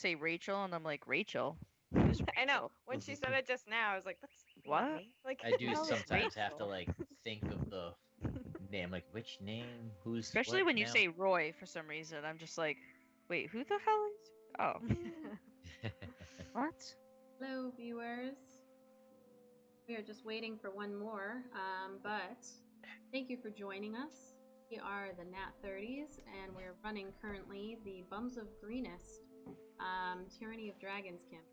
say Rachel, and I'm like, Rachel? Who's Rachel? I know. When she said it just now, I was like, that's What? not me. Like, I do hell is sometimes have to Rachel? like think of the name, like which name, who's Especially what when you now? say Roy for some reason. I'm just like, wait, who the hell is? Oh, what? Hello, viewers. We are just waiting for one more, but thank you for joining us. We are the NAT30s, and we're running currently the Bums of Greenest Tyranny of Dragons campaign.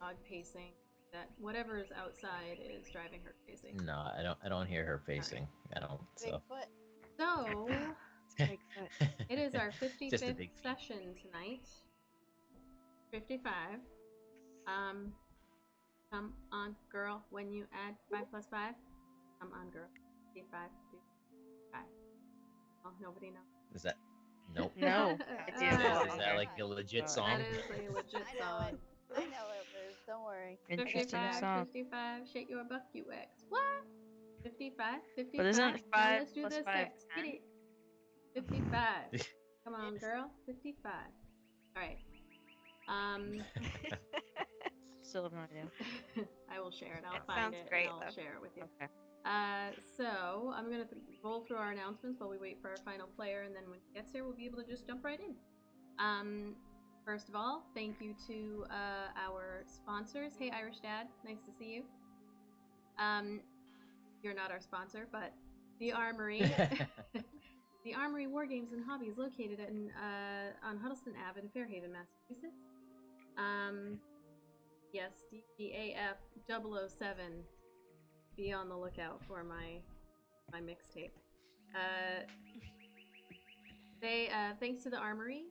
Dog pacing. That whatever is outside is driving her crazy. No, I don't hear her pacing. I don't. So. Bigfoot. So Bigfoot. it is our Just a 55th big session tonight. 55. Come on, girl, when you add 5 plus 5. Come on, girl. 55, 55. Oh, nobody knows. Is that? Nope. No. Is that like a legit song? That is a legit I know song. it. I know it, Liz. Don't worry. Interesting 55, song. 55, shake your buck, you X. What? 55, 55. But isn't Now 5 let's do plus this 5 sex. Get it. 55. Come on, girl. 55. Alright. Still have no idea. I will share it. I'll That find sounds it great, and I'll though. share it with you. Okay. So I'm gonna roll through our announcements while we wait for our final player, and then when he gets here, we'll be able to just jump right in. First of all, thank you to our sponsors. Hey, Irish Dad, nice to see you. You're not our sponsor, but the Armory, the Armory War Games and Hobbies, located on Huddleston Ave in Fairhaven, Massachusetts. Yes, DGAF 007. Be on the lookout for my mixtape. Thanks to the Armory,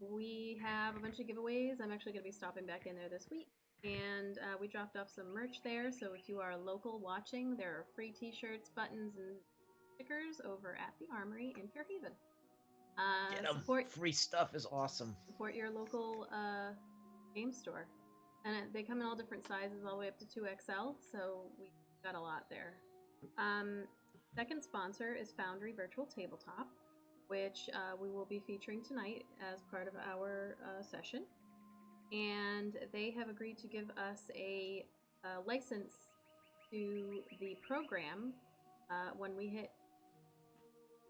we have a bunch of giveaways. I'm actually going to be stopping back in there this week. And we dropped off some merch there, so if you are local watching, there are free t-shirts, buttons, and stickers over at the Armory in Fairhaven. Get 'em. Free stuff is awesome. Support your local game store. And they come in all different sizes, all the way up to 2XL, so we got a lot there. Second sponsor is Foundry Virtual Tabletop, which we will be featuring tonight as part of our session. And they have agreed to give us a license to the program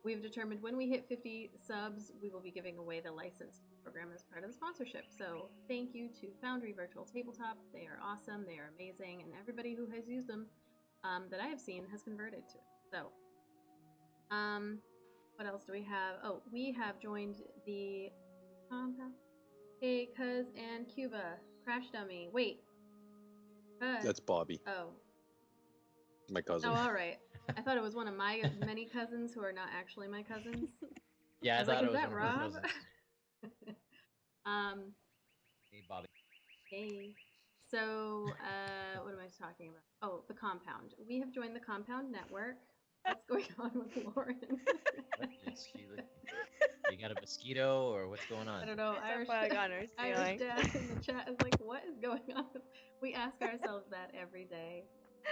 we've determined when we hit 50 subs, we will be giving away the license to the program as part of the sponsorship. So thank you to Foundry Virtual Tabletop. They are awesome, they are amazing, and everybody who has used them that I have seen has converted to it. So, what else do we have? Oh, we have joined the Hey, Cuz and Cuba. Crash Dummy. Wait. Cuz. That's Bobby, Oh. my cousin. Oh, alright. I thought it was one of my many cousins who are not actually my cousins. Yeah, I was thought like, it is was that one of her Rob? cousins. Hey, Bobby. Hey. So, what am I talking about? Oh, the Compound. We have joined the Compound Network. What's going on with Lauren? What is she? You got a mosquito, or what's going on? I don't know. It's a Irish bug on her Irish ceiling. Dad in the chat is like, what is going on? We ask ourselves that every day.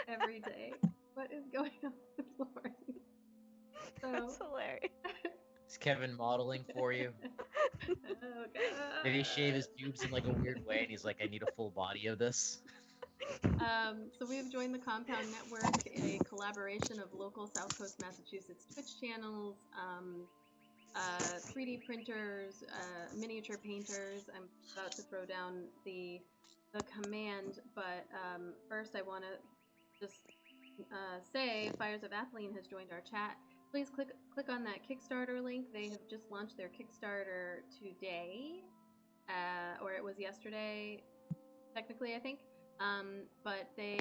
Every day. What is going on with Lauren? That's So, hilarious. Is Kevin modeling for you? oh, God. Did he shave his pubes in like a weird way, and he's like, I need a full body of this? So we have joined the Compound Network, a collaboration of local South Coast Massachusetts Twitch channels, 3D printers, miniature painters. I'm about to throw down the command, but first I want to just say Fires of Athleen has joined our chat. Please click on that Kickstarter link. They have just launched their Kickstarter today, or it was yesterday, technically, I think. But they,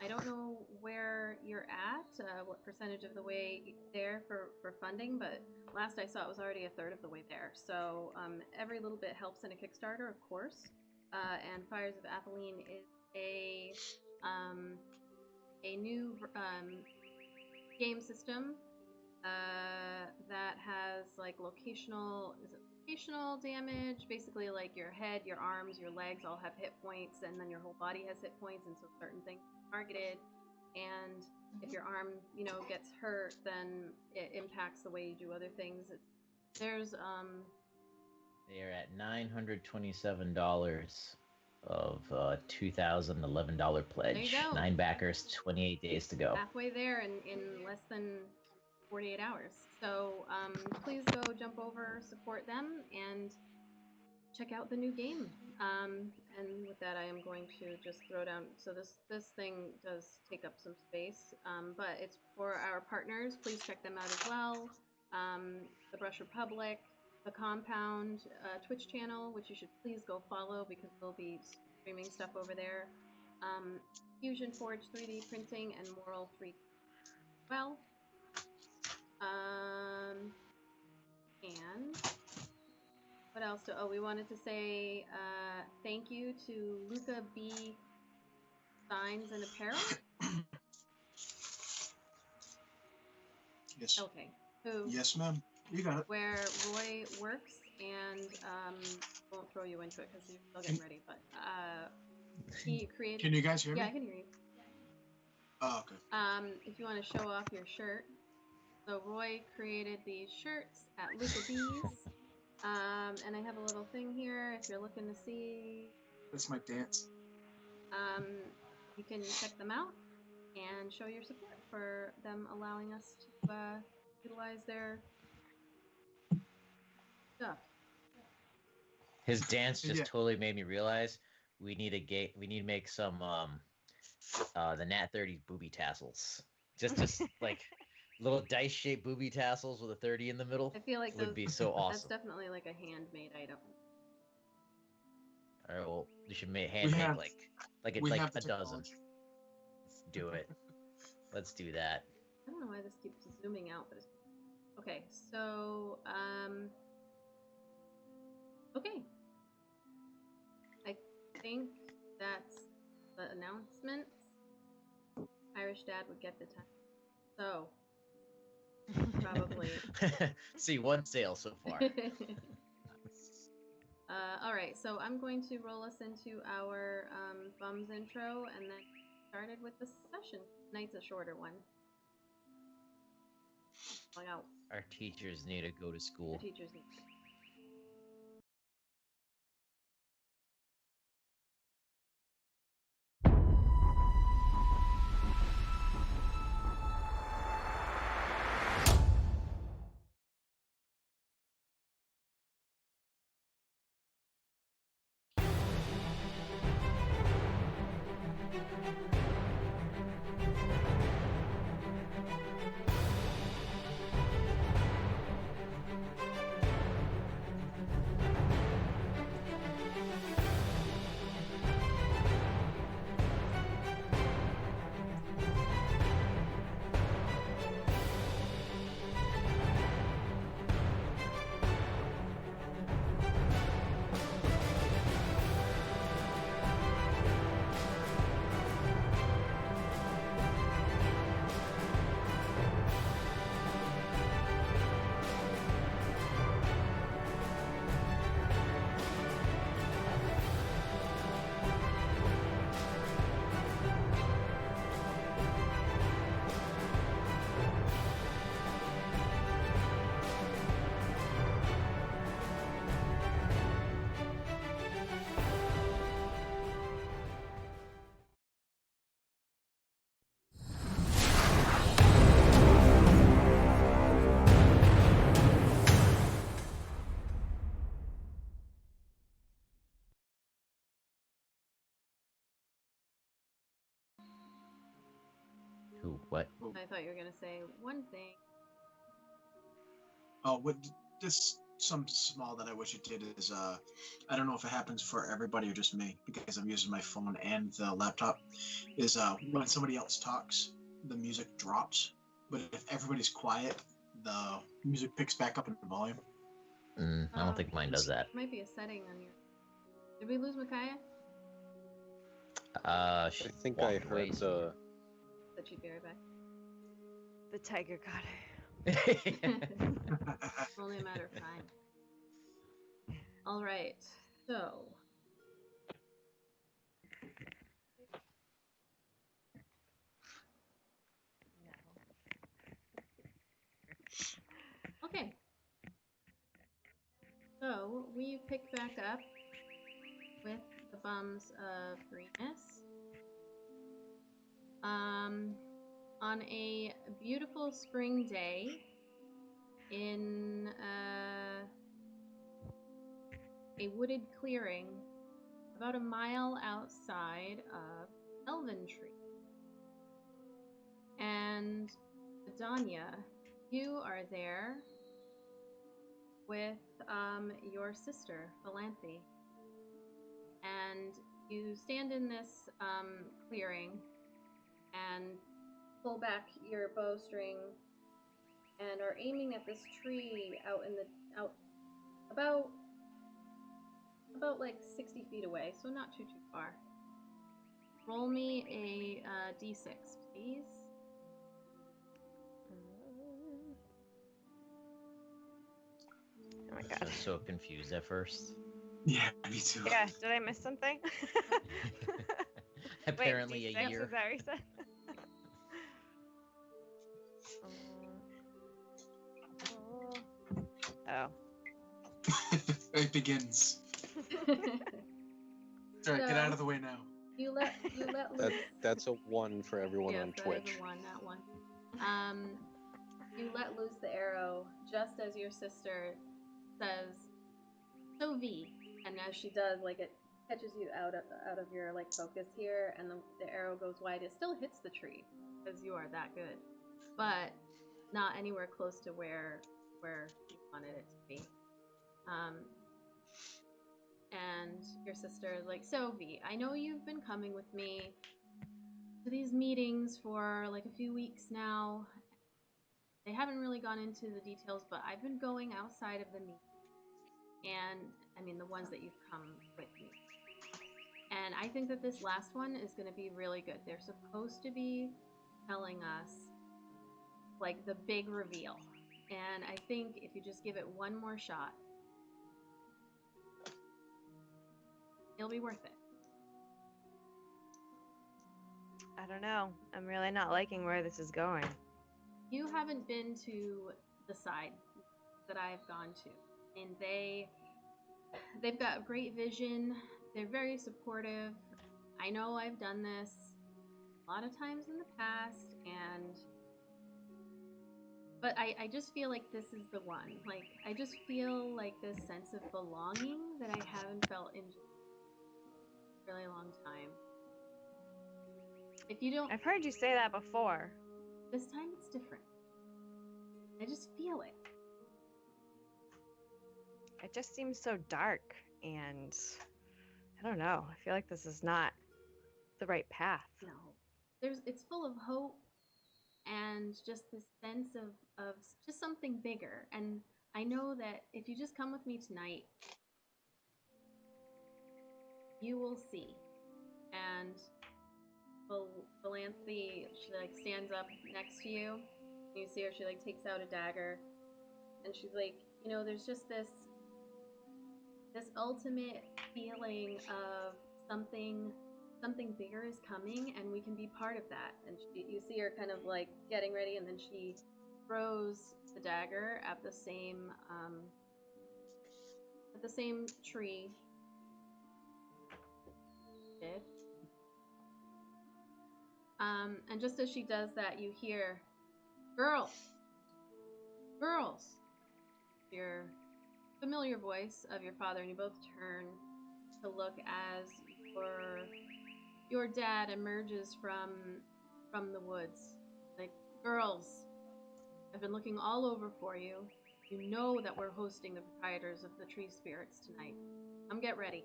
I don't know where you're at, what percentage of the way there for funding, but last I saw it was already a third of the way there. So every little bit helps in a Kickstarter, of course. And Fires of Athleen is a new game system that has like locational damage. Basically, like your head, your arms, your legs all have hit points, and then your whole body has hit points, and so certain things are targeted. And if your arm, gets hurt, then it impacts the way you do other things. There's They are at $927 of $2,011 pledge. go. 9 backers, 28 days to go. Halfway there in less than 48 hours. So please go jump over, support them, and check out the new game. And with that, I am going to just throw down. So this thing does take up some space, but it's for our partners. Please check them out as well. The Brush Republic, the Compound Twitch channel, which you should please go follow because they'll be streaming stuff over there. Fusion Forge 3D printing and Moral 3D. Well, and what else? We wanted to say thank you to Luca B. Signs and Apparel. Yes. Okay. Who? Yes, ma'am. You got it. Where Roy works, and won't throw you into it because you're still getting ready. But he created. Can you guys hear me? Yeah, I can hear you. Oh, okay. If you want to show off your shirt, so Roy created these shirts at Luca B's. And I have a little thing here if you're looking to see. That's my dance. You can check them out and show your support for them allowing us to utilize their stuff. His dance just Yeah. totally made me realize we need to make some the NAT30s booby tassels. Just like little dice-shaped booby tassels with a 30 in the middle. I feel like would be so That's awesome. definitely like a handmade item. All right, well, we should handmake have- like we like have a the dozen. technology. Let's do it. Let's do that. I don't know why this keeps zooming out, but it's okay. So okay. I think that's the announcements. Irish Dad would get the time. So probably. See, one sale so far. All right, so I'm going to roll us into our bums intro and then started with the session. Tonight's a shorter one. Out. Our teachers need to go to The school. teachers need. Who? What? I thought you were gonna say one thing. Oh, what? Just some small that I wish it did is I don't know if it happens for everybody or just me because I'm using my phone and the laptop. Is when somebody else talks, the music drops, but if everybody's quiet, the music picks back up in volume. I don't think mine does that. It might be a setting on your. Did we lose Micaiah? I think I heard the. That she'd be right back. The tiger got her. It's only a matter of time. All right, so. Okay. So we pick back up with the bums of greenness. On a beautiful spring day in a wooded clearing about a mile outside of Elventree. And Adanya, you are there with your sister, Valanthe. And you stand in this clearing and pull back your bowstring and are aiming at this tree out about like 60 feet away, so not too far. Roll me a d6, please. Oh my I god. was so confused at first. Yeah, me too. Yeah, did I miss something? Apparently Wait, a D6, year. is that what you said? Oh. It begins. Sorry, get out of the way now. You let loose. That's a 1 for everyone Yes, on that Twitch. is a 1, not 1. You let loose the arrow just as your sister says, "So V," and as she does, like it catches you out of your like focus here, and the arrow goes wide. It still hits the tree because you are that good, but not anywhere close to where you wanted it to be. And your sister is like, "So V, I know you've been coming with me to these meetings for like a few weeks now. They haven't really gone into the details, but I've been going outside of the meeting. And, I mean, the ones that you've come with me. And I think that this last one is going to be really good. They're supposed to be telling us, like, the big reveal. And I think if you just give it one more shot, it'll be worth it." I don't know. I'm really not liking where this is going. You haven't been to the side that I've gone to, and they've got great vision. They're very supportive. I know I've done this a lot of times in the past, but I just feel like this is the one. Like, I just feel like this sense of belonging that I haven't felt in a really long time. If you don't, I've heard you say that before. this time it's different. I just feel it. It just seems so dark, and I don't know. I feel like this is not the right path. No. It's full of hope and just this sense of just something bigger. And I know that if you just come with me tonight, you will see. And Valanthe, she like stands up next to you. You see her, she like takes out a dagger, and she's like, you know, there's just this ultimate feeling of something bigger is coming, and we can be part of that. And you see her kind of like getting ready, and then she throws the dagger at the same tree. And just as she does that, you hear, "Girls! Girls!" Your familiar voice of your father, and you both turn to look as your dad emerges from the woods. Like, "Girls, I've been looking all over for you. You know that we're hosting the proprietors of the tree spirits tonight. Come get ready."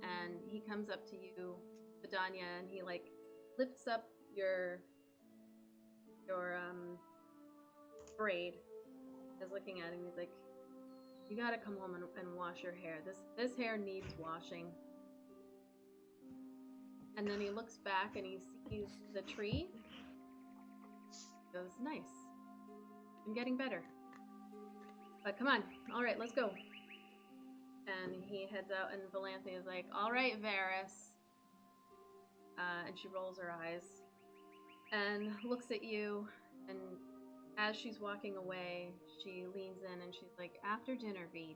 And he comes up to you, Vidania, and he like lifts up your braid. Is looking at him. He's like, "You gotta come home and wash your hair. This hair needs washing." And then he looks back and he sees the tree. He goes, "Nice. I'm getting better. But come on. All right, let's go." And he heads out, and Valanthe is like, "All right, Varys." And she rolls her eyes and looks at you, and as she's walking away, she leans in and she's like, "After dinner, V,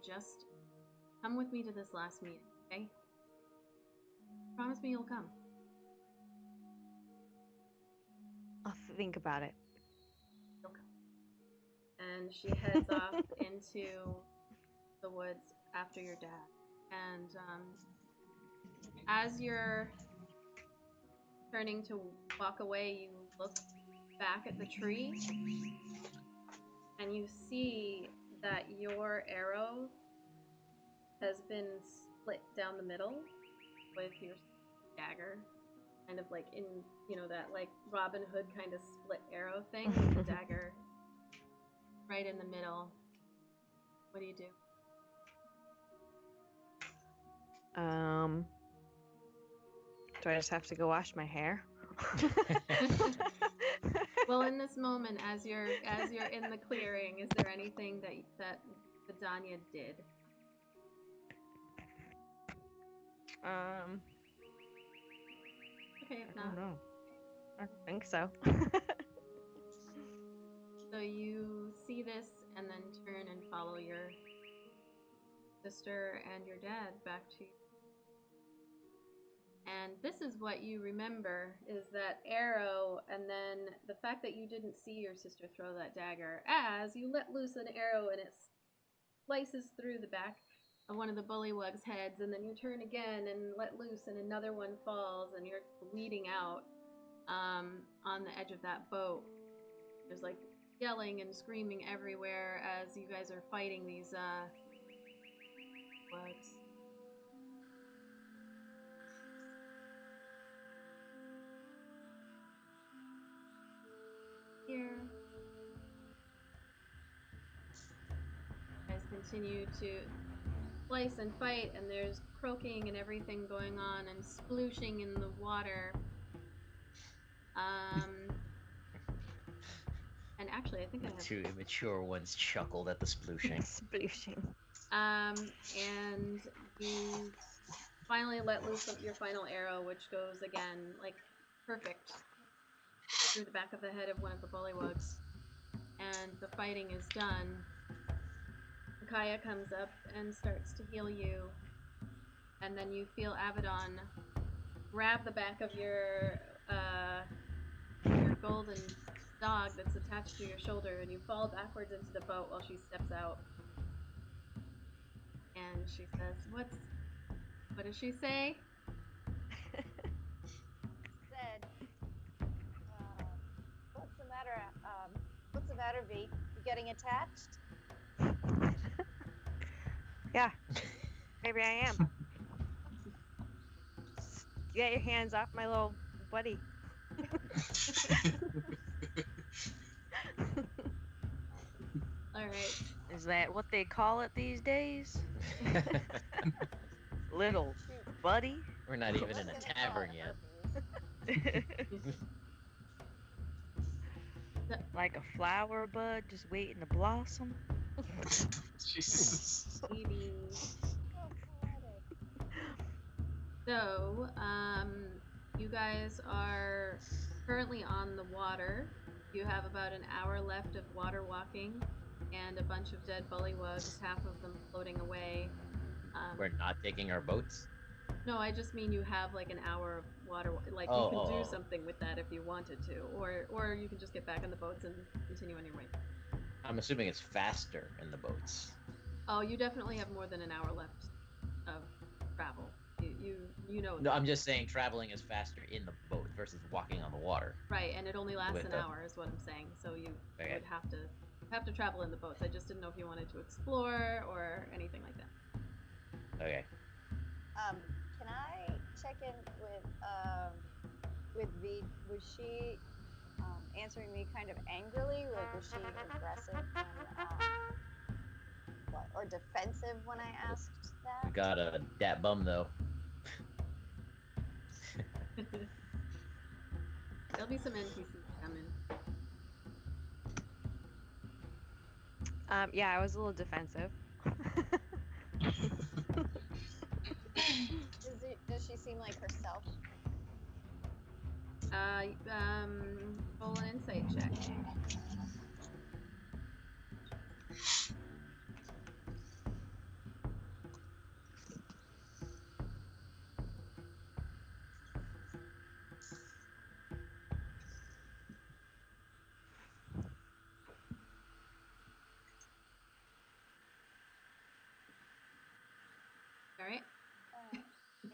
come with me to this last meeting, okay? Promise me you'll come. I'll think about it. You'll come. And she heads off into the woods after your dad. And as you're turning to walk away, you look back at the tree and you see that your arrow has been split down the middle with your dagger, kind of like in, you know, that like Robin Hood kind of split arrow thing with the dagger right in the middle. What do you do? Do I just have to go wash my hair? Well, in this moment, as you're in the clearing, is there anything that Vidania did? Okay, if I don't not. know. I don't think so. So you see this and then turn and follow your sister and your dad back to you. And this is what you remember, is that arrow, and then the fact that you didn't see your sister throw that dagger as you let loose an arrow and it slices through the back of one of the bullywug's heads, and then you turn again and let loose and another one falls and you're bleeding out on the edge of that boat. There's like yelling and screaming everywhere as you guys are fighting these wugs. Here. You guys continue to slice and fight, and there's croaking and everything going on, and splooshing in the water. And actually, I think I have. Two immature ones chuckled at the splooshing. Splooshing. And you finally let loose of your final arrow, which goes again, like, perfect through the back of the head of one of the bullywugs. And the fighting is done. Kaya comes up and starts to heal you. And then you feel Abaddon grab the back of your golden dog that's attached to your shoulder, and you fall backwards into the boat while she steps out. And she says, what does she say? Said, what's the matter? What's the matter, V? You getting attached? Yeah. Maybe I am. Get your hands off my little buddy. Alright. Is that what they call it these days? Little buddy? We're not even in a tavern yet. Like a flower bud just waiting to blossom? Jesus. Maybe. So poetic. So, you guys are currently on the water. You have about an hour left of water walking, and a bunch of dead bullywugs, half of them floating away. We're not taking our boats. No, I just mean you have like an hour of water. Like Oh, you can do oh. something with that if you wanted to, or you can just get back on the boats and continue on your way. I'm assuming it's faster in the boats. Oh, you definitely have more than an hour left of travel. You know. No, I'm just saying traveling is faster in the boat versus walking on the water. Right, and it only lasts With an the- hour, is what I'm saying. So you Okay. would have to travel in the boats. I just didn't know if you wanted to explore or anything like that. Okay. Can I check in with V? Was she answering me kind of angrily? Like, was she aggressive or defensive when I asked We that? got a dat bum though. There'll be some NPCs coming. Yeah, I was a little defensive. Does she seem like herself? Roll an insight check.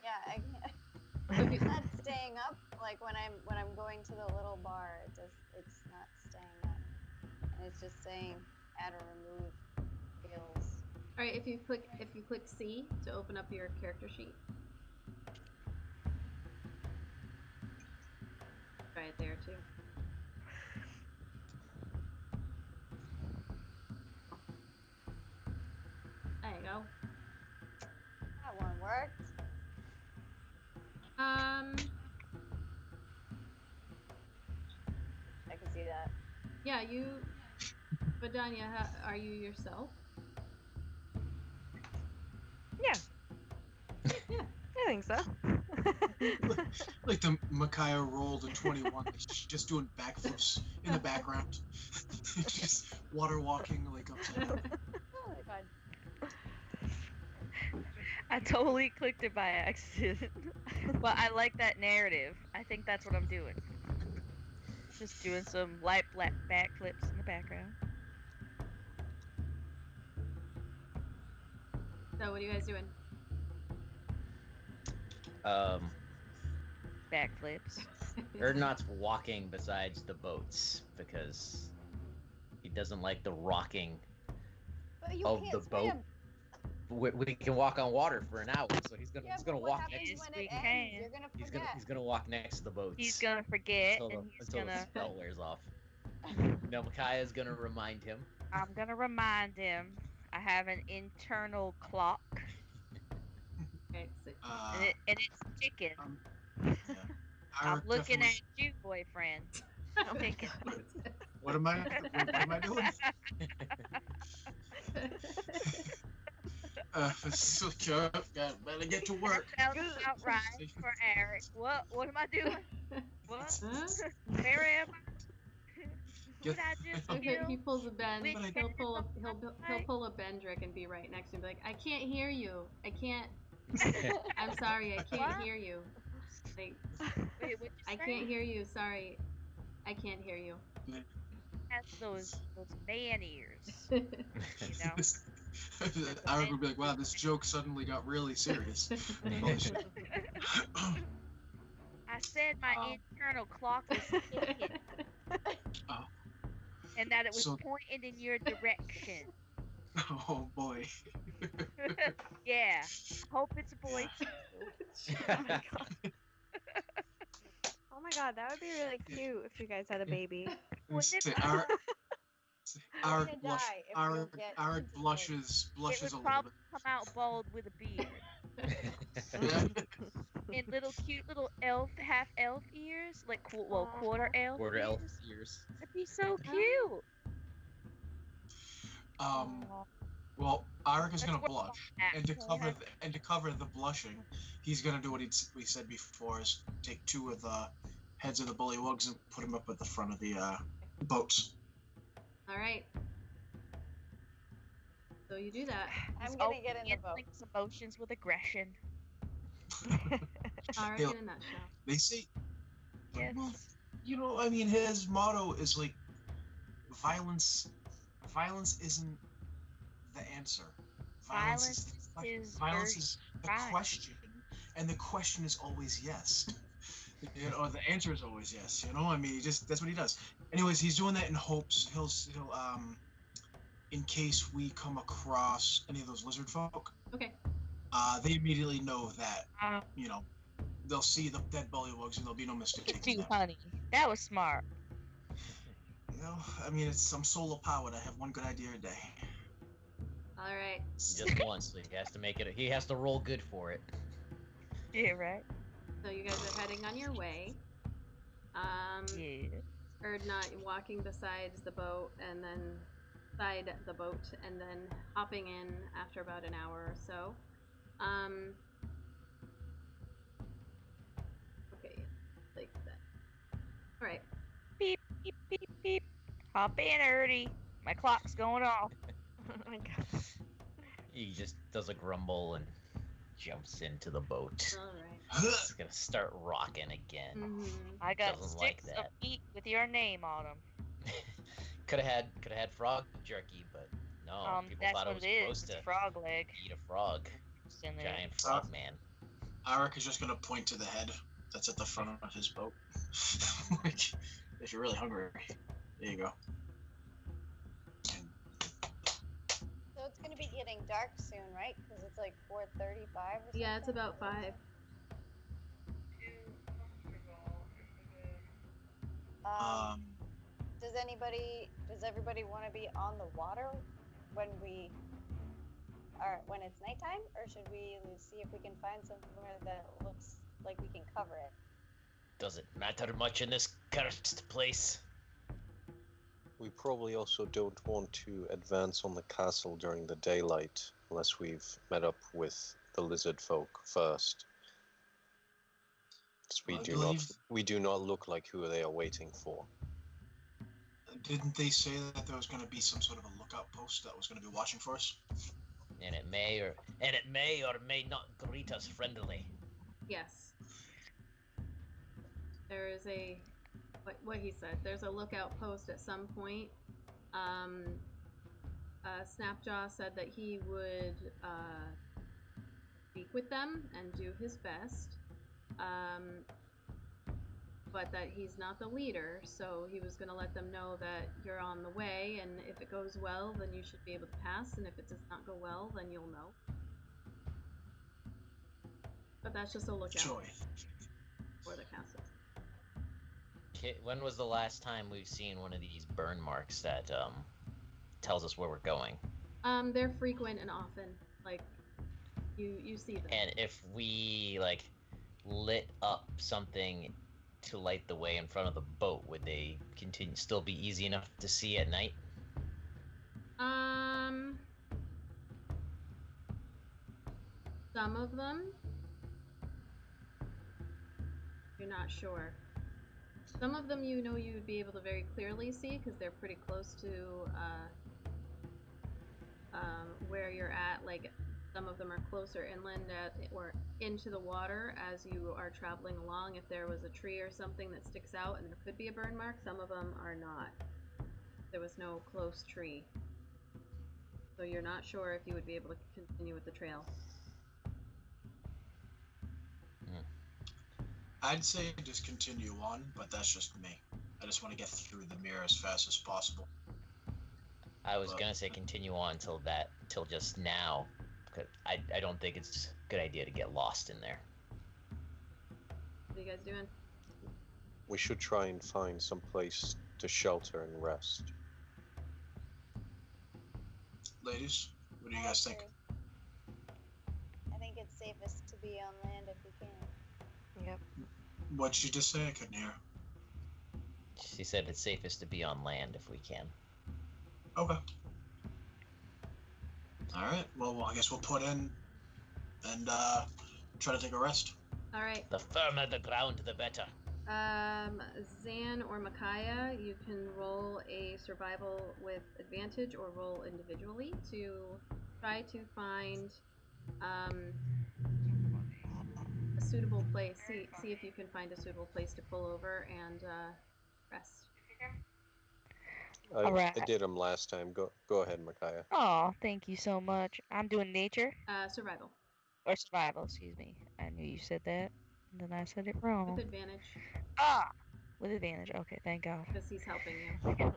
Yeah, I can't. Okay. It's not staying up. Like when I'm going to the little bar, it's not staying up. And it's just saying add or remove skills. All right, if you click C to open up your character sheet. Try it there too. There you go. That one worked. Um, I can see that. yeah, Vidania, are you yourself? Yeah, Yeah. I think so. Like the Micaiah rolled a 21. She's just doing backflips in the background. Just water walking like upside down. Oh my god. I totally clicked it by accident. But I like that narrative. I think that's what I'm doing. Just doing some light backflips in the background. So what are you guys doing? Backflips. Erdnot's walking besides the boats because he doesn't like the rocking But you of can't the boat. swim. We can walk on water for an hour, so he's gonna Yeah, he's gonna but what walk happens next. when We it ends? can. You're gonna He's forget. gonna walk next to the boats. He's gonna forget, until, and he's until the gonna. spell wears off. No, Micaiah's gonna remind him. I'm gonna remind him. I have an internal clock, Okay, so and it's ticking. Yeah. I'm Ira looking definitely- at you, boyfriend. Ticking. What am I doing? Better get to work. That sounds about right for Eric. What am I doing? What? huh? Where am I? Get- What I just He do? pulls a Ben. Which He'll pull a Ben is he'll pull a Bendrick and be right next to him. Be like, I can't hear you. I can't. I'm sorry. I can't What? hear you. Like, Wait, what I you can't hear you. Sorry. I can't hear you. Has those man ears, you know? Ira would be like, wow, this joke suddenly got really serious. Holy shit. I said my internal clock was ticking, Oh. and that it was So- pointing in your direction. Oh boy. Yeah. Hope it's a boy. Oh my god, that would be really cute if you guys had a baby. Wouldn't it Say, be? Ira, You're gonna die if you Ira get Ira into the blushes It a would little probably come out bald with a beard. bit. And little cute little elf, half elf ears, like quarter elf. Quarter elf ears. ears. That'd be so cute. Well, Ira is That's gonna what blush, I'm and to at. cover the blushing, he's gonna do what we said before: is take two of the heads of the bullywugs and put them up at the front of the boats. All right. So you do that. I'm He's gonna get in the opening boat. his emotions with aggression. Already He'll- in a nutshell. They say, Yes. well, you know, I mean, his motto is like, violence isn't the answer. Violence is violence is the crime. question, and the question is always yes. You know, or the answer is always yes. You know, I mean, that's what he does. Anyways, he's doing that in hopes he'll in case we come across any of those lizard folk, Okay. they immediately know that, Um, you know, they'll see the dead bullywugs and there'll be no Look mistake. at you, honey. That was smart. You know, I mean, it's some solar power to have one good idea a day. All right. Just once, so he has to make it. He has to roll good for it. Yeah, right. So you guys are heading on your way. Yeah. Erdnot walking besides the boat and then side the boat and then hopping in after about an hour or so. Okay, like that. All right. Beep, beep, beep, beep. Hop in, Erdy. My clock's going off. Oh my god. He just does a grumble and jumps into the boat. All right. It's gonna start rocking again. Mm-hmm. I got Doesn't like sticks of that. meat with your name on them. Could have had frog jerky, but no. People That's thought what it was it is. supposed It's to frog leg. eat a frog. It's in there. Giant frog man. Arik is just gonna point to the head that's at the front of his boat. Like, if you're really hungry, there you go. So it's gonna be getting dark soon, right? Because it's like 4:35 or something. Yeah, it's about 5. Um, Does everybody want to be on the water when it's nighttime, or should we see if we can find somewhere that looks like we can cover it? Does it matter much in this cursed place? We probably also don't want to advance on the castle during the daylight unless we've met up with the lizard folk first. 'Cause we do not look like who they are waiting for. didn't they say that there was gonna be some sort of a lookout post that was gonna be watching for us? And it may or may not greet us friendly. Yes. There is what he said. There's a lookout post at some point. Snapjaw said that he would speak with them and do his best, but that he's not the leader, so he was going to let them know that you're on the way, and if it goes well, then you should be able to pass, and if it does not go well, then you'll know. But that's just a lookout Joy. for the castle. When was the last time we've seen one of these burn marks that tells us where we're going? They're frequent and often. Like, you see them. And if we lit up something to light the way in front of the boat, would they still be easy enough to see at night? Some of them, you're not sure. Some of them you would be able to very clearly see because they're pretty close to where you're at. Like, some of them are closer inland or into the water as you are traveling along. If there was a tree or something that sticks out and there could be a burn mark, some of them are not. There was no close tree. So you're not sure if you would be able to continue with the trail. I'd say just continue on, but that's just me. I just want to get through the mirror as fast as possible. I was gonna say continue on till just now, because I don't think it's a good idea to get lost in there. What are you guys doing? We should try and find some place to shelter and rest. Ladies, what do you guys think? I think it's safest to be on land if we can. Yep. What'd you just say? I couldn't hear. She said it's safest to be on land if we can. Okay. Alright, well, I guess we'll put in and try to take a rest. Alright. The firmer the ground, the better. Zan or Micaiah, you can roll a survival with advantage or roll individually to try to find a suitable place. See if you can find a suitable place to pull over and rest. I did them last time. Go ahead, Micaiah. Oh, thank you so much. I'm doing nature. Survival. Or survival, excuse me. I knew you said that, and then I said it wrong. With advantage. Ah! With advantage. Okay, thank God. Because he's helping you.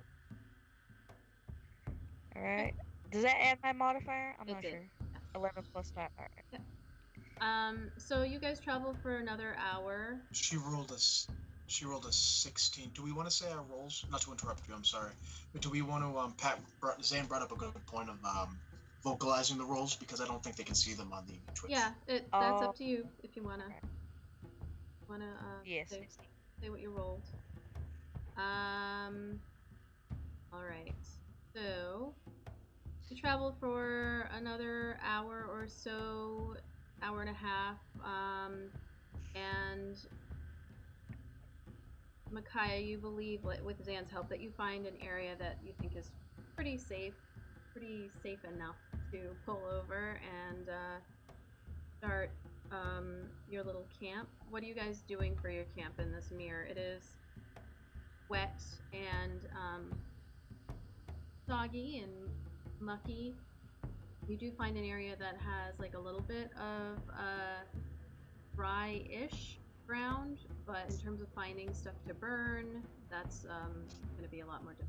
Alright. Does that add my modifier? I'm not did. sure. 11 plus 5. Alright. Yeah. So you guys travel for another hour. She rolled a 16. Do we want to say our rolls? Not to interrupt you, I'm sorry. But do we want to, Zan brought up a good point of vocalizing the rolls, because I don't think they can see them on the Twitch. Yeah, that's up to you if you wanna Yes. say what you rolled. Alright. So you travel for another hour or so, hour and a half, and Micaiah, you believe, with Zan's help, that you find an area that you think is pretty safe enough to pull over and start your little camp. What are you guys doing for your camp in this mirror? It is wet and soggy and mucky. You do find an area that has like a little bit of dry-ish ground, but in terms of finding stuff to burn, that's going to be a lot more difficult.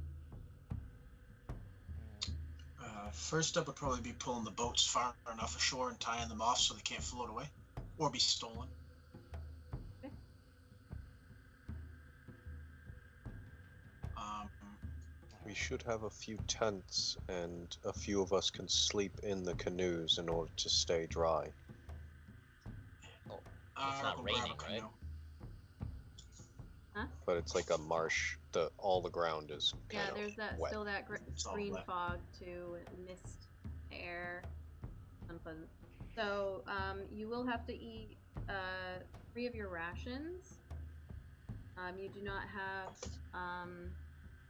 First step would probably be pulling the boats far enough ashore and tying them off so they can't float away or be stolen. Okay. We should have a few tents, and a few of us can sleep in the canoes in order to stay dry. It's not I'll grab a raining, right? canoe. But it's like a marsh. All the ground is kind Yeah, of there's that wet. still that It's all green wet. fog too, mist, air, unpleasant. So you will have to eat 3 of your rations. You do not have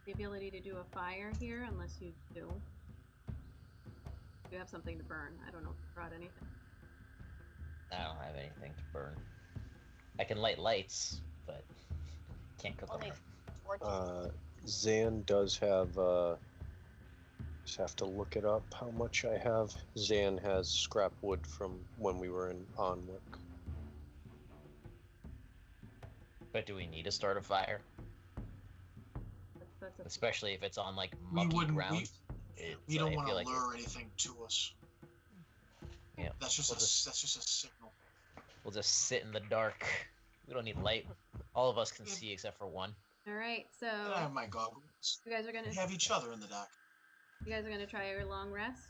the ability to do a fire here unless you do. You have something to burn. I don't know if you brought anything. I don't have anything to burn. I can light lights, but can't cook Only them. torches. Zan does have. Just have to look it up. How much I have? Zan has scrap wood from when we were in Onwick. But do we need to start a fire? That's a Especially if it's on like We mucky wouldn't. ground. We don't I want to feel like lure anything to us. Yeah, That's just we'll that's just a signal. we'll just sit in the dark. We don't need light. All of us can see except for one. All right, so I have my goggles. you guys are gonna We have each other in the dark. try your long rest.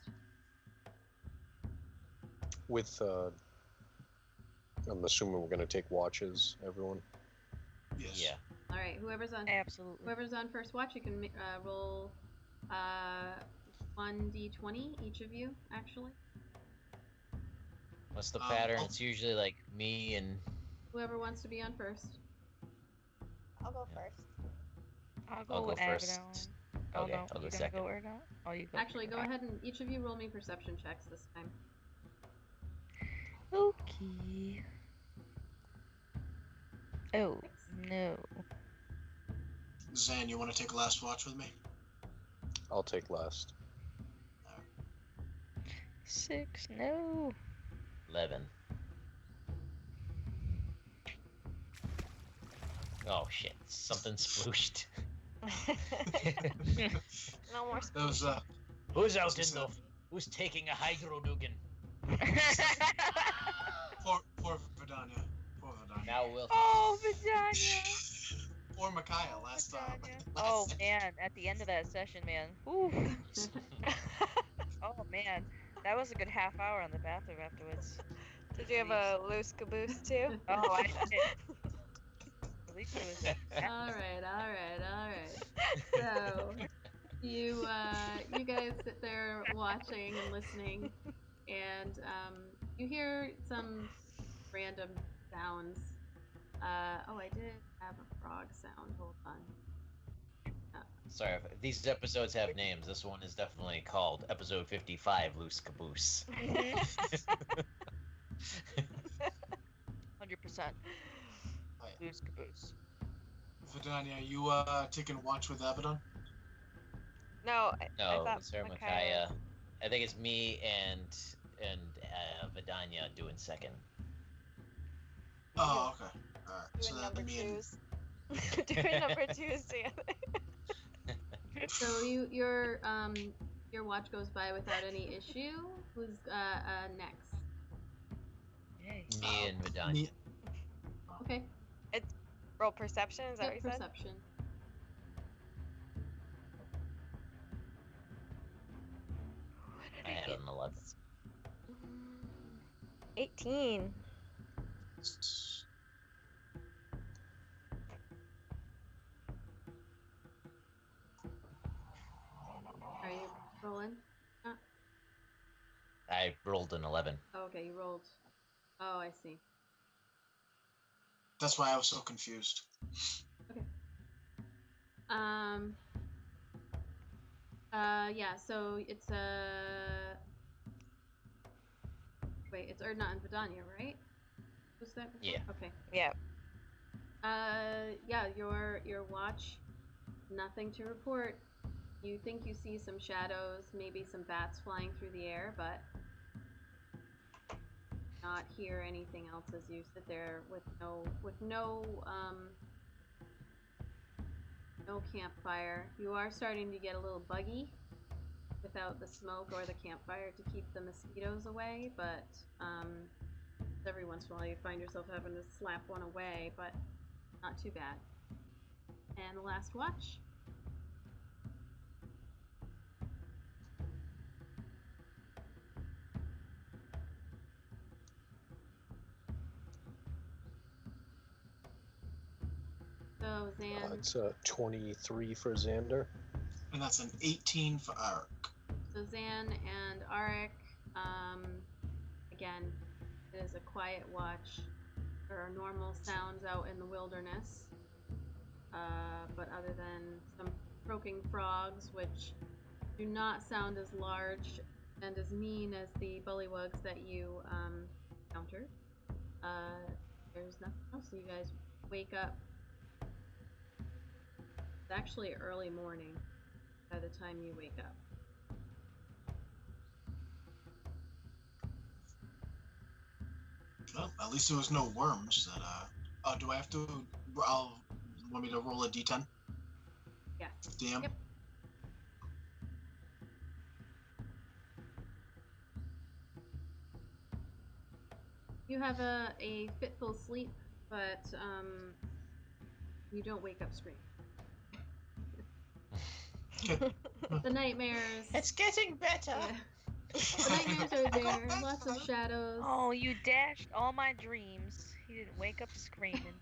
With, I'm assuming we're gonna take watches, everyone. Yes. Yeah. All right, whoever's on first watch, you can roll 1d20 each of you actually. What's the pattern? I'll- It's usually like me and Whoever wants to be on first. I'll go first. I'll go I'll go with first. Abaddon. Okay, Oh, no, I'll go you gonna second. go or not? Oh, you go. Actually, go first. ahead and each of you roll me perception checks this time. Okay. Oh, no. Zan, you want to take last watch with me? I'll take last. 6, no. 11. Oh shit! Something splooshed. No more. That was Who's out in Just, the? Who's taking a hydronugan? poor Vidania. Poor Vidania. Now we'll. Oh, Vidania. Poor Micaiah last time. Oh, man. At the end of that session, man. Ooh. Oh, man. That was a good half hour on the bathroom afterwards. Did you have a loose caboose too? Oh, I did. At least it was. all right. So you guys sit there watching and listening, and you hear some random sounds. Oh, I did have a frog sound. Hold on. Sorry, if these episodes have names. This one is definitely called episode 55, Loose Caboose. 100%. Loose caboose. Vidania, you taking watch with Abaddon? No, I No, thought it's her Micaiah. Micaiah. I think it's me and Vidania doing second. Oh, okay. Alright. So Doing that'd number be me and twos. Doing number 2s together. So your watch goes by without any issue. Who's next? Yay. Me and Vidania. me- Okay. Roll perception, is that Yep, what you said? perception. I had an 11. 18. Are you rolling? I rolled an 11. Oh, okay, you rolled. Oh, I see. That's why I was so confused. Yeah, so it's wait, it's Erdnot and Vidania, right? Was that? Yeah. Okay. Yeah. Yeah, your watch, nothing to report. You think you see some shadows, maybe some bats flying through the air, but not hear anything else as you sit there with no campfire. You are starting to get a little buggy without the smoke or the campfire to keep the mosquitoes away, but every once in a while you find yourself having to slap one away, but not too bad. And the last watch. So Zan. It's 23 for Xander. And that's an 18 for Arik. So Zan and Arik, again, it is a quiet watch. There are normal sounds out in the wilderness, but other than some croaking frogs, which do not sound as large and as mean as the bullywugs that you encountered, there's nothing else. So you guys wake up. It's actually early morning by the time you wake up. Well, at least there was no worms that, do I have to, want me to roll a d10? Yeah. DM? Yep. You have a fitful sleep, but you don't wake up screaming. The nightmares. It's getting better. Yeah. The nightmares are there. Lots of shadows. Oh, you dashed all my dreams. You didn't wake up screaming.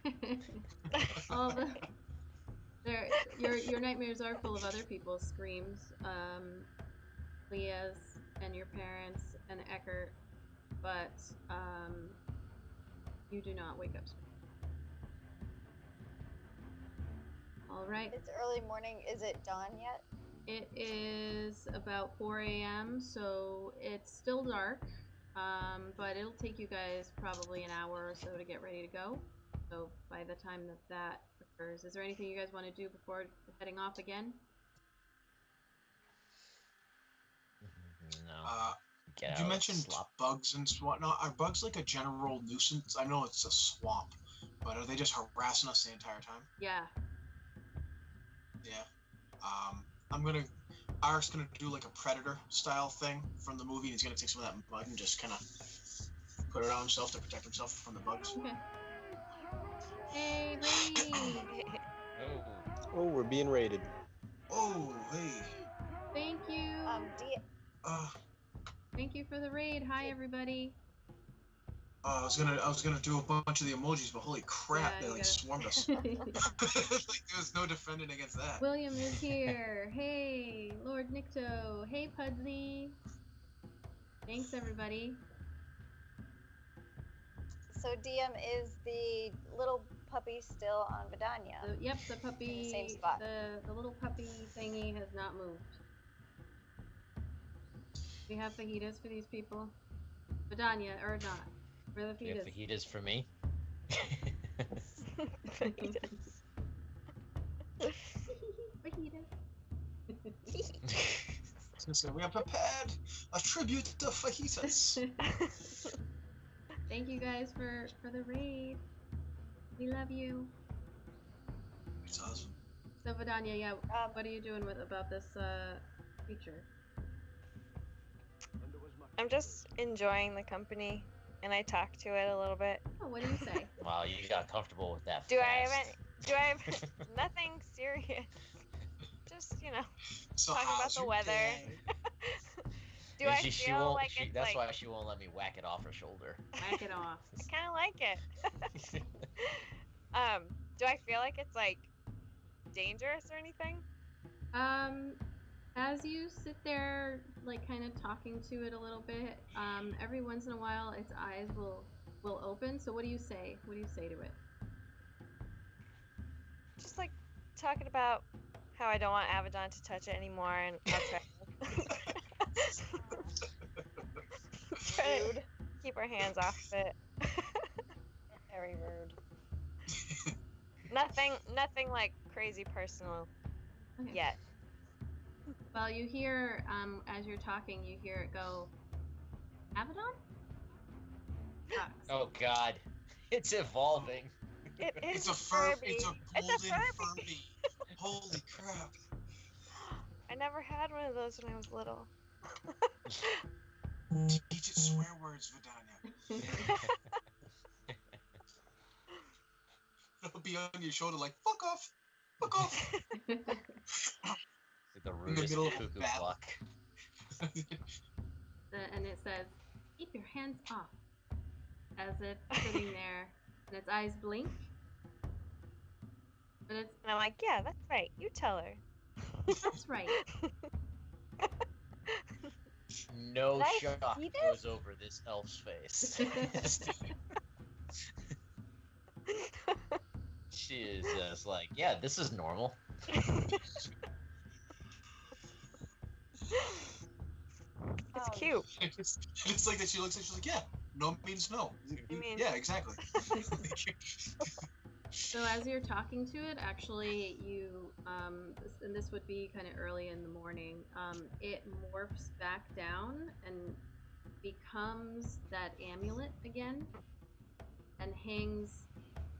All the your nightmares are full of other people's screams. Leah's and your parents and Eckert, but you do not wake up screaming. All right. It's early morning. Is it dawn yet? It is about 4 a.m., so it's still dark, but it'll take you guys probably an hour or so to get ready to go. So by the time that occurs, is there anything you guys want to do before heading off again? No. You mentioned bugs and whatnot. Are bugs like a general nuisance? I know it's a swamp, but are they just harassing us the entire time? Yeah. Yeah. Arik's gonna do like a predator style thing from the movie. He's gonna take some of that mud and just kind of put it on himself to protect himself from the bugs. Okay. Hey, Brady! Oh, we're being raided. Oh, hey. Thank you. Thank you for the raid. Hi, everybody. I was gonna do a bunch of the emojis, but holy crap, Yeah, they like swarmed us. Like there was no defending against that. William is here. Hey, Lord Nikto. Hey, Pudley. Thanks, everybody. So DM, is the little puppy still on Vidania? Yep, the puppy. In the same spot. The little puppy thingy has not moved. We have fajitas for these people. Vidania, or not. Where are the We have fajitas? fajitas for me. Fajitas. So we have prepared a tribute to fajitas. Thank you guys for the raid. We love you. It's awesome. So Vidania, yeah, what are you doing about this creature? I'm just enjoying the company, and I talk to it a little bit. Oh, what do you say? Wow, you got comfortable with that. Do I fast. have nothing serious? Just, So talking about how's the your weather. day? Do I feel like it's that's like... why she won't let me whack it off her shoulder. Whack it off. I kind of like it. Do I feel like it's, like, dangerous or anything? As you sit there, like, kind of talking to it a little bit, every once in a while, its eyes will open. So what do you say? What do you say to it? Just, like, talking about how I don't want Abaddon to touch it anymore, and I'll try to keep our hands off of it. Very rude. Nothing like crazy personal yet. Well, you hear, as you're talking, you hear it go, Abaddon? Fox. Oh God, it's evolving. It is It's a Furby. It's a It's a golden Furby. Furby. Holy crap. I never had one of those when I was little. Teach it swear words, Vidania. It'll be on your shoulder like, fuck off. Fuck off. Like the In the rudest middle of a cuckoo battle. clock. And it says, "Keep your hands off," as it's sitting there, and its eyes blink. But it's And I'm like, yeah, that's right. You tell her. that's right. No Did I shock see this? goes over this elf's face. She is just like, yeah, this is normal. It's cute. It's like that she looks at it, she's like, yeah, no means no. You mean- Yeah, exactly. So as you're talking to it, actually, and this would be kind of early in the morning, it morphs back down and becomes that amulet again, and hangs,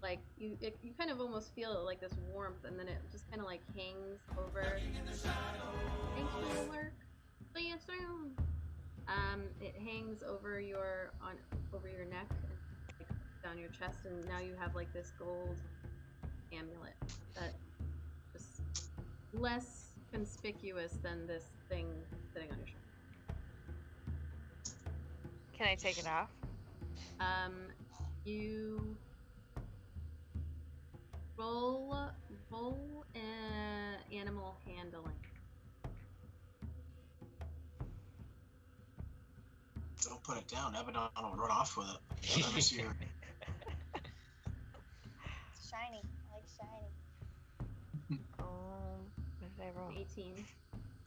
like, you kind of almost feel like this warmth, and then it just kind of like hangs over. Thanks for the work. Please do. It hangs over your neck and like, down your chest, and now you have like this gold amulet that is less conspicuous than this thing sitting on your shoulder. Can I take it off? You roll animal handling. Don't put it down. Abaddon will run off with it. Let me see her. It's shiny. I like shiny. What did I roll? 18.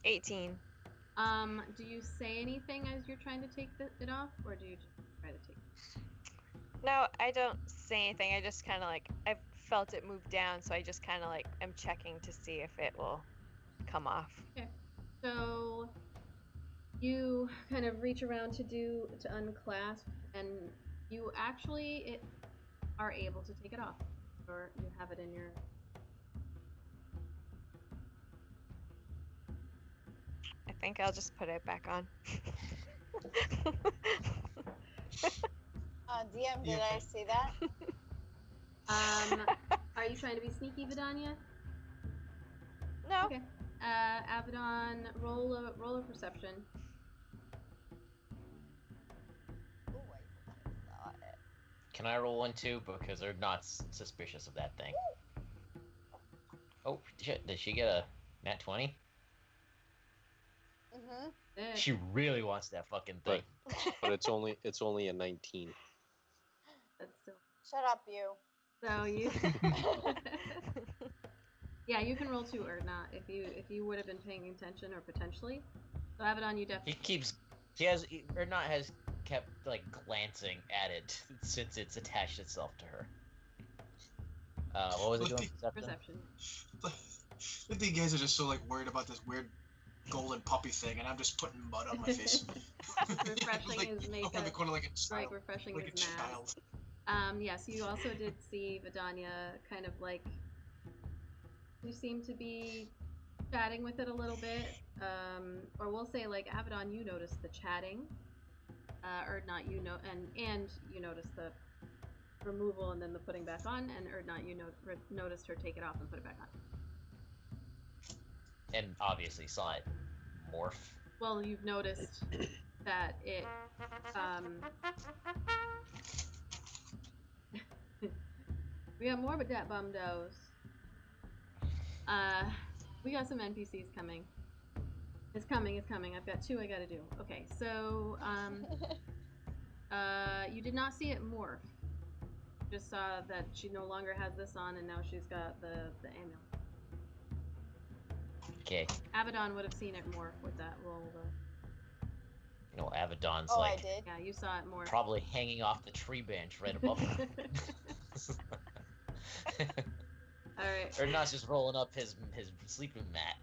18. Do you say anything as you're trying to take it off, or do you just try to take it? No, I don't say anything. I just kind of like, I felt it move down, so I just kind of like, am checking to see if it will come off. So you kind of reach around to unclasp, and you actually are able to take it off, or you have it in your. I think I'll just put it back on. DM, did I see that? Are you trying to be sneaky, Vidania? No. Okay. Abaddon, roll a perception. Ooh, I saw it. Can I roll one too? Because they're not suspicious of that thing. Oh shit! Did she get a nat 20? Mm-hmm. Sick. She really wants that fucking thing. But it's only a 19. That's still. Shut up, you. So you. Yeah, you can roll 2 Erdnot if you would have been paying attention, or potentially. So Abaddon, you definitely. Ernot has kept like glancing at it since it's attached itself to her. What was it doing? Perception. I think you guys are just so like worried about this weird golden puppy thing, and I'm just putting mud on my face. Refreshing like, his over makeup. the corner like a child. Right, refreshing Like a his mask. child. Yes, you also did see Vidania kind of like. You seem to be chatting with it a little bit, or we'll say like Abaddon, you noticed the chatting, Erdnot, you know, and you noticed the removal and then the putting back on, and Erdnot, you noticed her take it off and put it back on. And obviously saw it morph. Well, you've noticed that it. We got more but that bumdos. We got some NPCs coming. It's coming. I've got 2 I gotta do. Okay, so, you did not see it morph. Just saw that she no longer has this on, and now she's got the amulet. Okay. Abaddon would have seen it morph with that roll, though. You know, Abaddon's Oh, I like did. Yeah, you saw it morph. probably hanging off the tree branch right above her. Alright. Ernot's just rolling up his sleeping mat.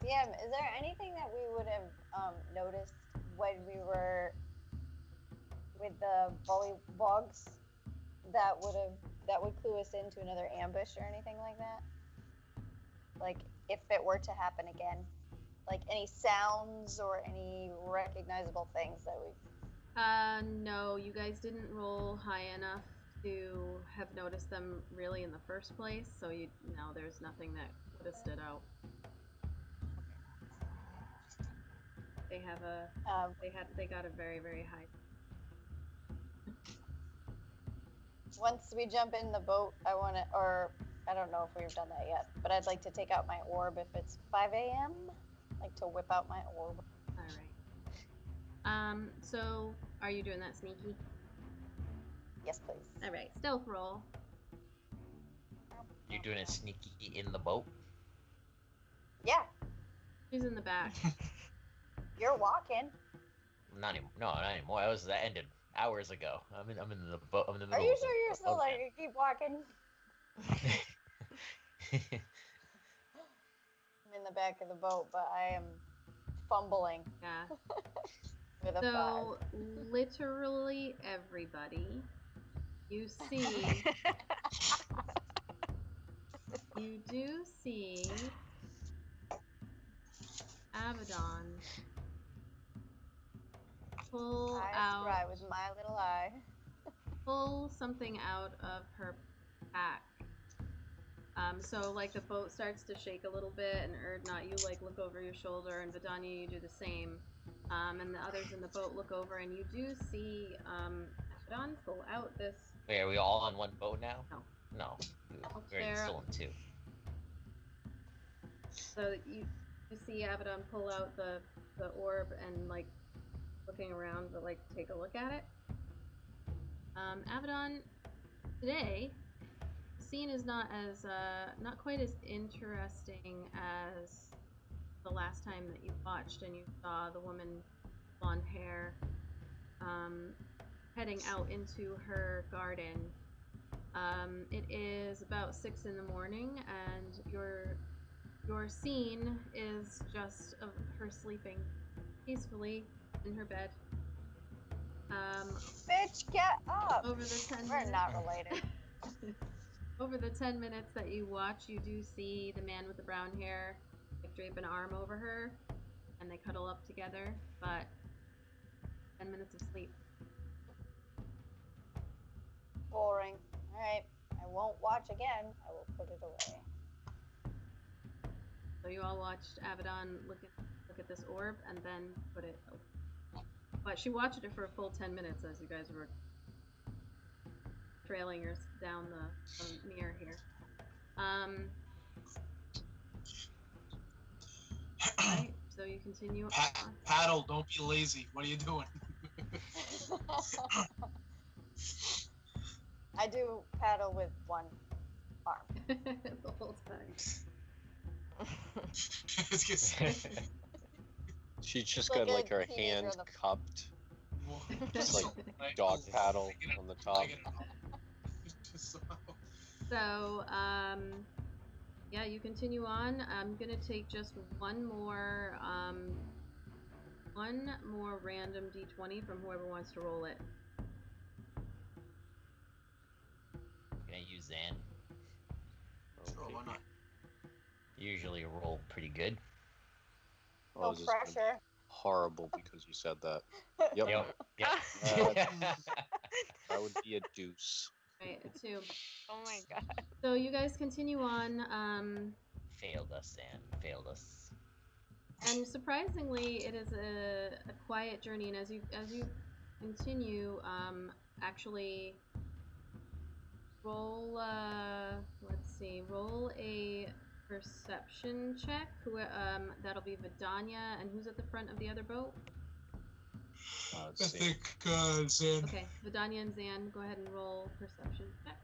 DM, is there anything that we would have noticed when we were with the bullywugs, that would clue us into another ambush or anything like that? Like, if it were to happen again, like any sounds or any recognizable things that we. No, you guys didn't roll high enough to have noticed them really in the first place, so there's nothing that would have stood out. They have they got a very, very high. Once we jump in the boat, I don't know if we've done that yet, but I'd like to take out my orb if it's 5 a.m. Like to whip out my orb. All right. So are you doing that sneaky? Yes, please. All right, stealth roll. You're doing it sneaky in the boat? Yeah. She's in the back. You're walking. Not anymore. No, not anymore. That ended hours ago. I'm in the boat. I'm in the middle. Are you of sure you're still like you keep walking? I'm in the back of the boat, but I am fumbling. Yeah. With a 5. So literally everybody, you do see Abaddon pull with my little eye. Pull something out of her pack. So like the boat starts to shake a little bit, and Erdnot, you like look over your shoulder, and Vidania, you do the same. And the others in the boat look over, and you do see Abaddon pull out this. Wait, are we all on one boat now? No. We're still in 2. So you see Abaddon pull out the orb and like looking around to like take a look at it. Abaddon, today, the scene is not quite as interesting as the last time that you watched and you saw the woman, blonde hair, heading out into her garden. It is about 6 in the morning, and your scene is just of her sleeping peacefully in her bed. Bitch, get up! Over the 10 We're minutes. not related. Over the 10 minutes that you watch, you do see the man with the brown hair like drape an arm over her, and they cuddle up together. But 10 minutes of sleep. Boring. All right, I won't watch again. I will put it away. So you all watched Abaddon look at this orb and then put it away. But she watched it for a full 10 minutes as you guys were trailing her down the mirror here. Right, so you continue. Paddle, don't be lazy. What are you doing? I do paddle with one arm. The whole time. She just Like got a like her teenager hand on the- cupped, just like dog paddle on the top. So, yeah, you continue on. I'm gonna take just one more random d20 from whoever wants to roll it. Can I use Zan? Sure, why not? Usually roll pretty good. No this is pressure. horrible because you said that. Yep. Yep. That would be a deuce. Right, a 2. Oh my god. So you guys continue on. Failed us, Zan. Failed us. And surprisingly, it is a quiet journey. And as you continue, actually roll. Let's see. Roll a perception check. That'll be Vidania, and who's at the front of the other boat? I think Zan. Okay, Vidania and Zan, go ahead and roll perception check.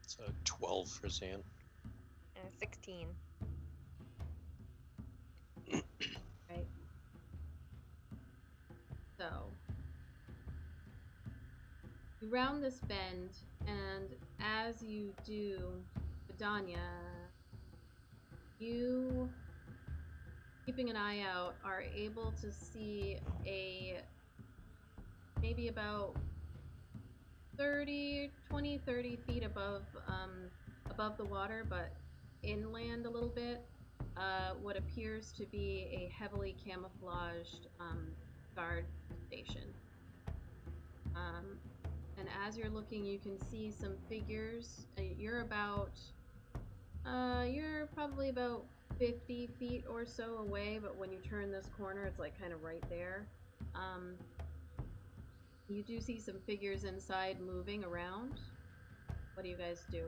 It's a 12 for Zan. And 16. Right. So you round this bend, and as you do, Vidania, you, keeping an eye out, are able to see maybe about 30 feet above the water, but inland a little bit, what appears to be a heavily camouflaged guard station. And as you're looking, you can see some figures. You're probably about 50 feet or so away, but when you turn this corner, it's like kind of right there. You do see some figures inside moving around. What do you guys do?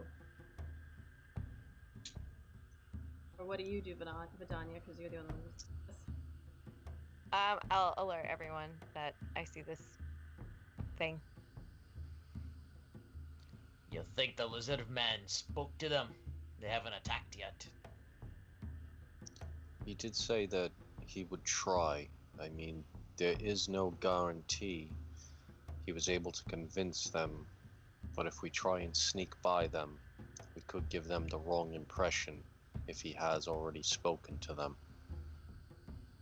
Or what do you do, Vidania? Because you're the only one who's... I'll alert everyone that I see this thing. You think the lizard man spoke to them? They haven't attacked yet. He did say that he would try. I mean, there is no guarantee he was able to convince them, but if we try and sneak by them, we could give them the wrong impression if he has already spoken to them.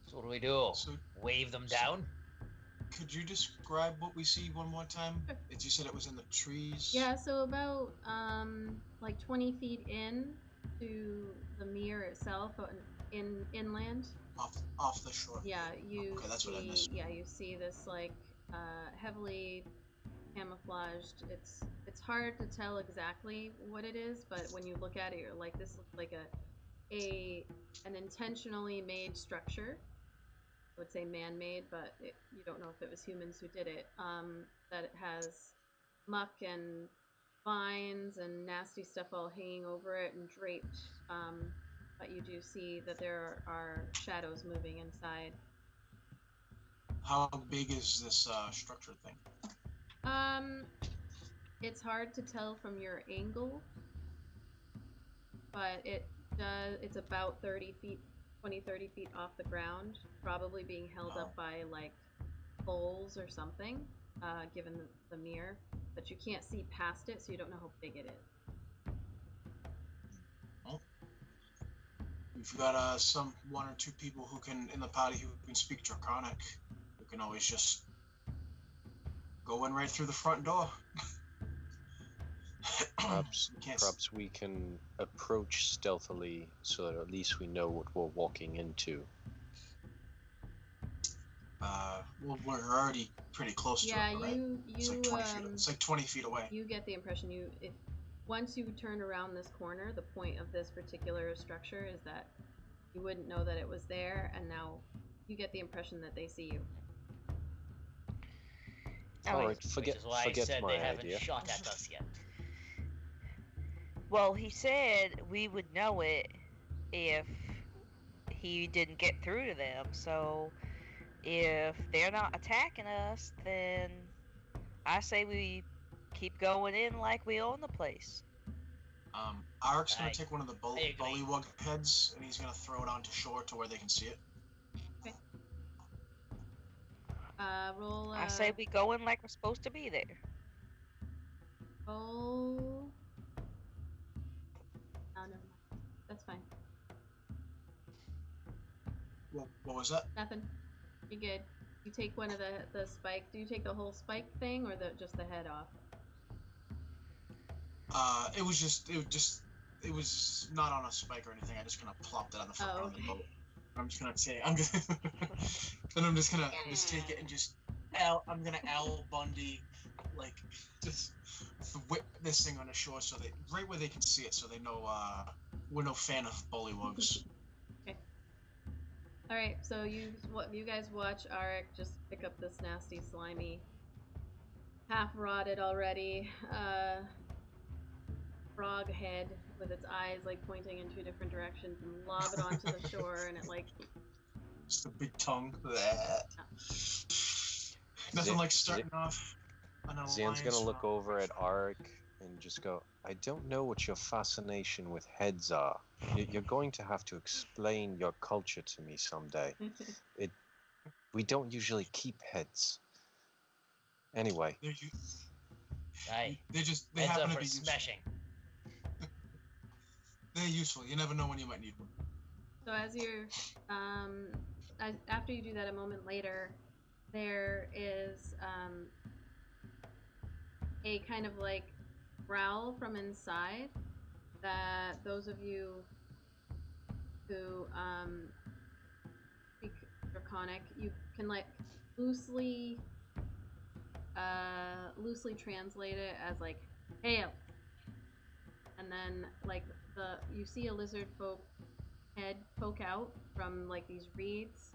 So what do we do? So- Wave them down? Could you describe what we see one more time? As you said, it was in the trees. Yeah, so about like 20 feet in to the mere itself, inland. Off the shore. Yeah, you Okay, that's see, what I missed. Yeah, you see this like heavily camouflaged. It's hard to tell exactly what it is, but when you look at it, you're like, this looks like an intentionally made structure. I would say man-made, but you don't know if it was humans who did it. That it has muck and vines and nasty stuff all hanging over it and draped. But you do see that there are shadows moving inside. How big is this structure thing? It's hard to tell from your angle, but it's about 30 feet 30 feet off the ground, probably being held up by like poles or something, given the mirror, but you can't see past it, so you don't know how big it is. Well, we've got one or two people who can in the party who can speak Draconic. We can always just go in right through the front door. Perhaps we can approach stealthily so that at least we know what we're walking into. Well, we're already pretty close to it, right? It's like 20 feet. It's like 20 feet away. You get the impression once you turn around this corner, the point of this particular structure is that you wouldn't know that it was there, and now you get the impression that they see you. All right, forget Which is why I said my they haven't idea. shot at us yet. Well, he said we would know it if he didn't get through to them, so if they're not attacking us, then I say we keep going in like we own the place. Arik's gonna take one of the bullywug heads and he's gonna throw it onto shore to where they can see it. Okay. Roll. I say we go in like we're supposed to be there. Roll. Oh, never mind. That's fine. What was that? Nothing. You're good. You take one of the spike. Do you take the whole spike thing or just the head off? It was not on a spike or anything. I just kind of plopped it on the front of the boat. I'm just gonna take it and just I'm gonna Al Bundy, like, just whip this thing on the shore so they right where they can see it, so they know we're no fan of bullywugs. Okay. All right. So you guys watch Arik just pick up this nasty, slimy, half rotted already frog head with its eyes like pointing in two different directions and lob it onto the shore, and it like just a big tongue. Nothing like starting off. Zan's gonna look over at Arik and just go, I don't know what your fascination with heads are. You're going to have to explain your culture to me someday. We don't usually keep heads. Anyway. Aye. They heads happen up to for be smashing. They're useful. You never know when you might need one. So as you're, after you do that, a moment later, there is a kind of like growl from inside that those of you who speak Draconic, you can like loosely translate it as like hail, and then like you see a lizard folk head poke out from like these reeds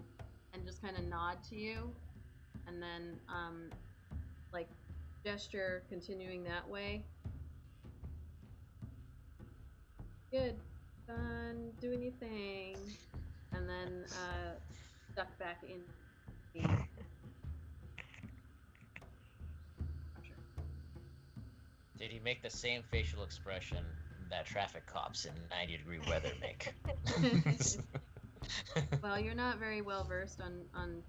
and just kind of nod to you, and then like gesture continuing that way. Good, done doing your thing, and then duck back in the Did he make the same facial expression that traffic cops in 90-degree weather make? Well, you're not very well versed on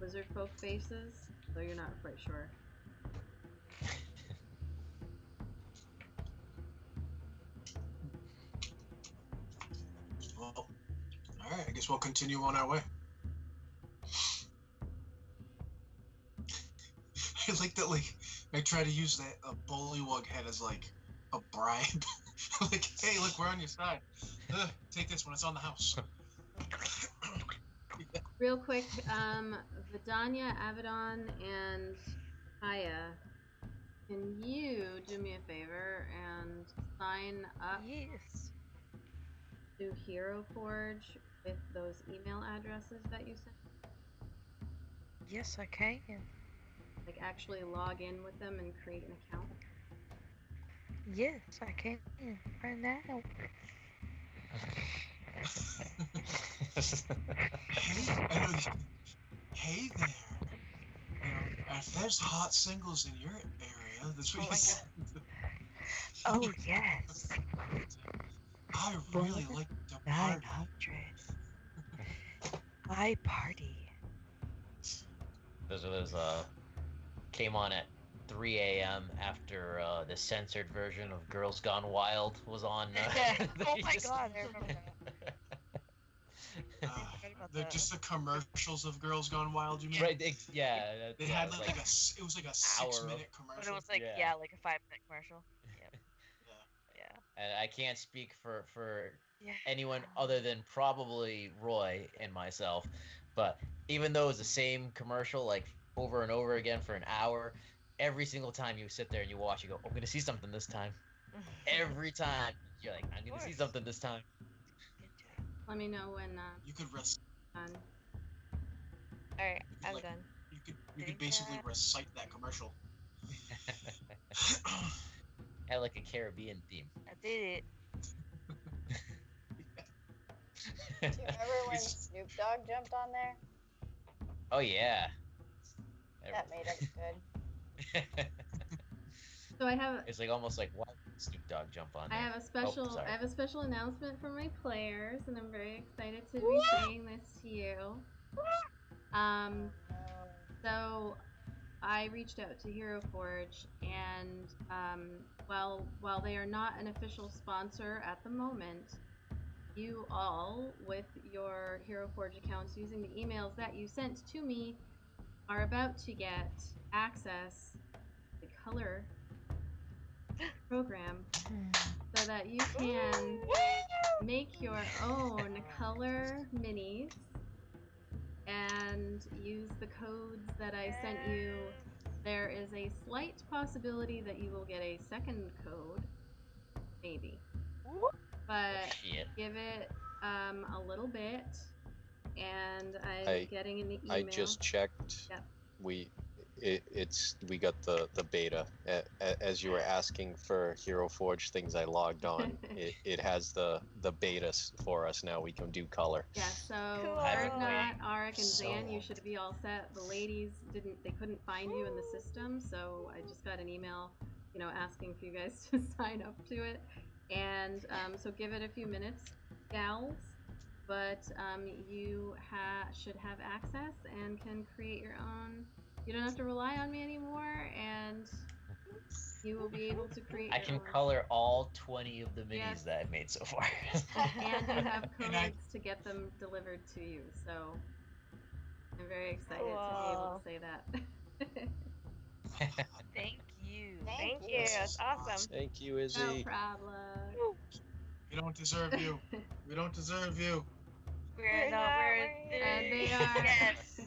lizard folk faces, so you're not quite sure. Well, all right. I guess we'll continue on our way. I like that. Like, I try to use that bullywug head as like a bribe. Like, hey, look, we're on your side. Take this when it's on the house. Real quick, Vidania, Avedon, and Kaya, can you do me a favor and sign up Yes. to Hero Forge with those email addresses that you sent? Yes, I can. Like actually log in with them and create an account? Yes, I can. Right now. Hey there. You know, if there's hot singles in your area, that's what Oh you my said. Oh, yes. I really like to party. 900. I party. Those came on at 3 a.m. after the censored version of Girls Gone Wild was on. Oh my god, I remember that. Just the commercials of Girls Gone Wild, you mean? Right, yeah. They yeah, had it was like it was like a hour 6-minute But commercial. it was like, Yeah. like a 5-minute commercial. Yep. Yeah. And I can't speak for Yeah. anyone other than probably Roy and myself, but even though it's the same commercial like over and over again for an hour, every single time you sit there and you watch, you go, I'm gonna see something this time. Every time you're like, I'm gonna see something this time. Good job. Let me know when You could done. Alright, I'm like- done. you could basically recite that commercial. Had like a Caribbean theme. I did it. Do you remember when Snoop Dogg jumped on there? Oh yeah. That made us good. So I have It's like almost like, why would Snoop Dogg jump on I there? have a special sorry. I have a special announcement for my players, and I'm very excited to be saying this to you. So I reached out to Hero Forge, and while they are not an official sponsor at the moment, you all, with your Hero Forge accounts using the emails that you sent to me, are about to get access to the color program so that you can make your own color minis and use the codes that I sent you. There is a slight possibility that you will get a second code, maybe. But Shit. give it a little bit, and I'm getting in the email. I just checked. Yep. We got the beta. As you were asking for Hero Forge things, I logged on. it has the beta for us now. We can do color. Yeah, so Cool. Argnat, Arik, and So- Zan, you should be all set. The ladies couldn't find you in the system, so I just got an email, asking for you guys to sign up to it. And so give it a few minutes, gals. But you should have access and can create your own. You don't have to rely on me anymore, and You will be able to create I your can own. color all 20 of the minis Yes. that I've made so far. And you have And I- codes to get them delivered to you, so I'm very excited to be able Cool. to say that. Thank you. Thank you. That's awesome. Thank you, No Izzy. problem. We don't deserve you. We don't deserve you. We're not not worthy. worthy. And they are. Yes.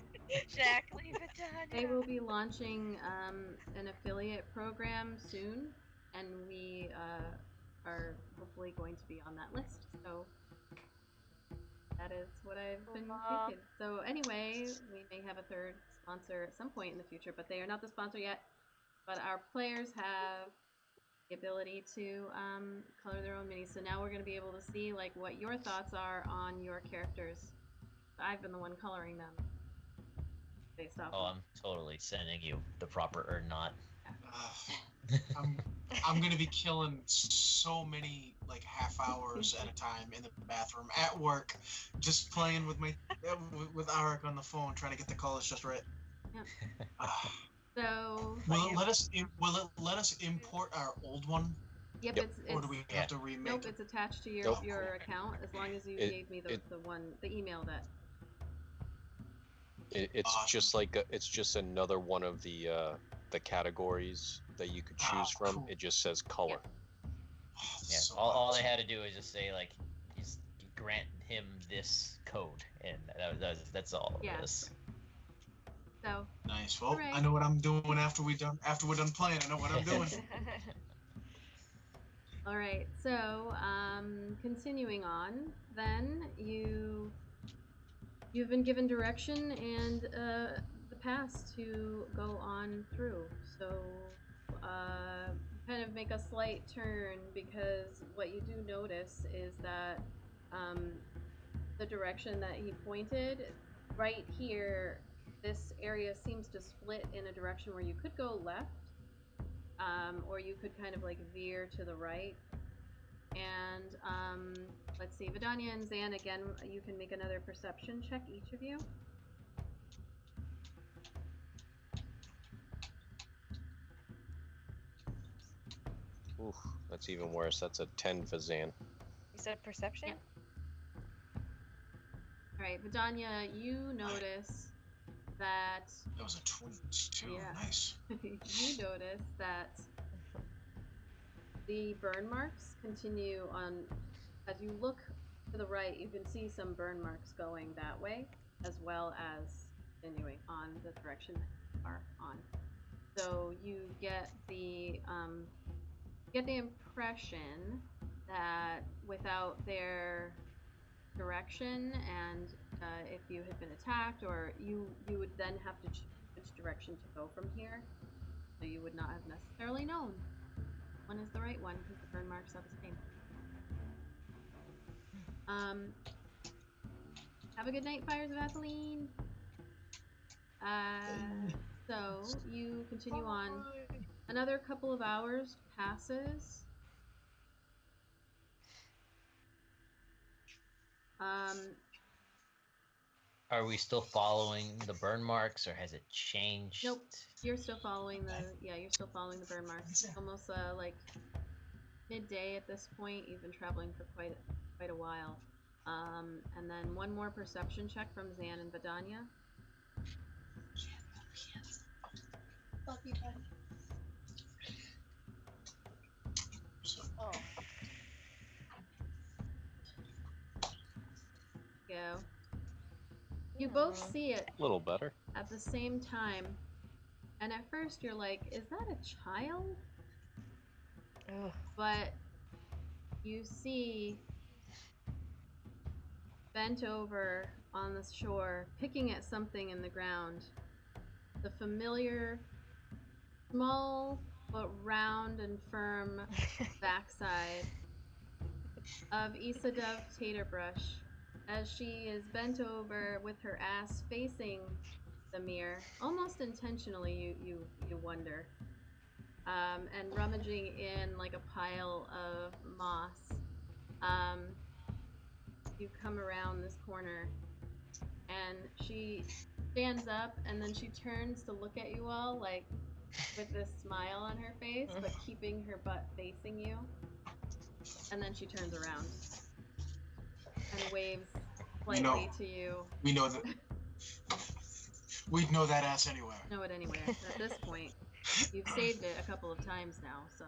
Jacqueline Vidania. They will be launching an affiliate program soon, and we are hopefully going to be on that list. So that is what I've been Cool. thinking. So anyway, we may have a third sponsor at some point in the future, but they are not the sponsor yet. But our players have the ability to color their own minis. So now we're going to be able to see like what your thoughts are on your characters. I've been the one coloring them based off. Oh, of I'm totally sending you the proper or not. I'm gonna be killing so many like half hours at a time in the bathroom at work, just playing with my with Arik on the phone, trying to get the colors just right. Yep. Ah. So Will it let us import our old one, yep, Yep. it's or do we have to remake nope, it? it's attached to your Nope. your account as long as you It- gave me the it- the email that. It's Awesome. just like it's just another one of the categories that you could choose from. Cool. It just says color. Oh, Yeah. so All they awesome. had to do is just say like, just grant him this code, and that's all Yeah. it is. So Nice. Well, Hooray. I know what I'm doing after we're done playing. I know what I'm doing. all right, so continuing on, then you've been given direction and the pass to go on through. So kind of make a slight turn because what you do notice is that the direction that he pointed right here, this area seems to split in a direction where you could go left, or you could kind of like veer to the right. And let's see, Vidania and Zan, again, you can make another perception check, each of you. Oof, that's even worse. That's a 10 for Zan. You said perception? Yep. All right, Vidania, you notice that That was a 22. Yeah. Nice. you notice that the burn marks continue on. As you look to the right, you can see some burn marks going that way, as well as continuing on the direction that you are on. So you get the impression that without their direction, and if you had been attacked, or you would then have to choose which direction to go from here. So you would not have necessarily known one is the right one because the burn marks are the same. Have a good night, Fires of Ethylene. So you continue on. Another couple of hours passes. Are we still following the burn marks, or has it changed? Nope. You're still following you're still following the burn marks. It's almost like midday at this point. You've been traveling for quite a while. And then one more perception check from Zan and Vidania. Love you, buddy. So, Oh. Go. You both see it A little better. at the same time, and at first you're like, is that a child? Ugh. But you see bent over on the shore, picking at something in the ground, the familiar, small but round and firm backside of Issa Dove Taterbrush, as she is bent over with her ass facing the mirror, almost intentionally, you wonder, and rummaging in like a pile of moss. You come around this corner, and she stands up, and then she turns to look at you all like, with this smile on her face, but keeping her butt facing you. And then she turns around and waves slightly to you. We know that. We'd know that ass anywhere. Know it anywhere. At this point, you've saved it a couple of times now, so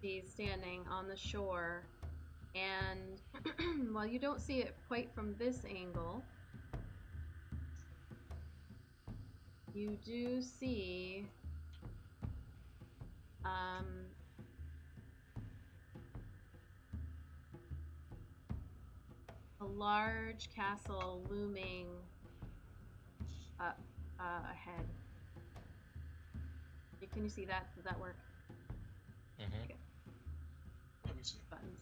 she's standing on the shore, and while you don't see it quite from this angle, you do see a large castle looming up ahead. Can you see that? Does that work? Mm-hmm. Okay. Let me see. Buttons.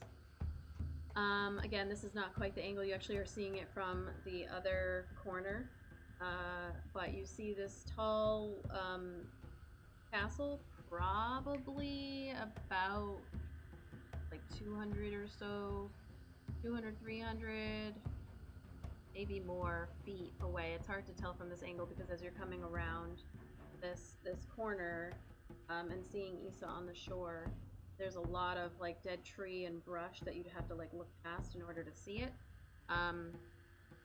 Again, this is not quite the angle. You actually are seeing it from the other corner. But you see this tall castle, probably about like 200 or so, 200, 300, maybe more feet away. It's hard to tell from this angle because as you're coming around this corner and seeing Issa on the shore, there's a lot of like dead tree and brush that you'd have to like look past in order to see it.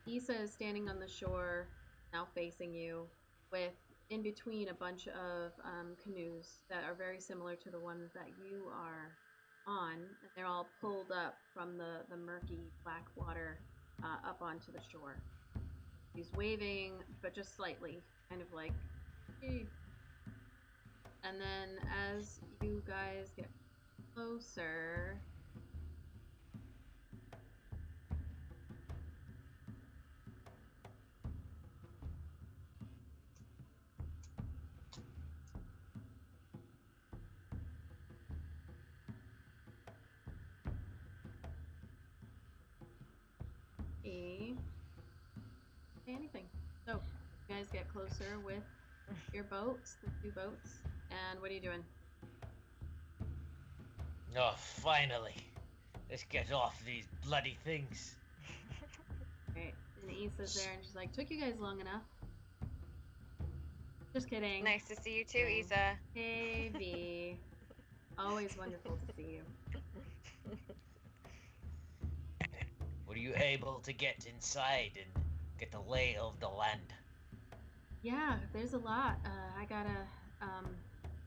Issa is standing on the shore, now facing you, with in between a bunch of canoes that are very similar to the ones that you are on. And they're all pulled up from the murky black water up onto the shore. He's waving, but just slightly, kind of like, hey. And then as you guys get closer, say anything. So, you guys get closer with your boats, the two boats, and what are you doing? Oh, finally. Let's get off these bloody things. Right, and Issa's there, and she's like, took you guys long enough. Just kidding. Nice to see you too, Okay. Isa. Hey, V. Always wonderful to see you. Were you able to get inside and get the lay of the land? Yeah, there's a lot. I gotta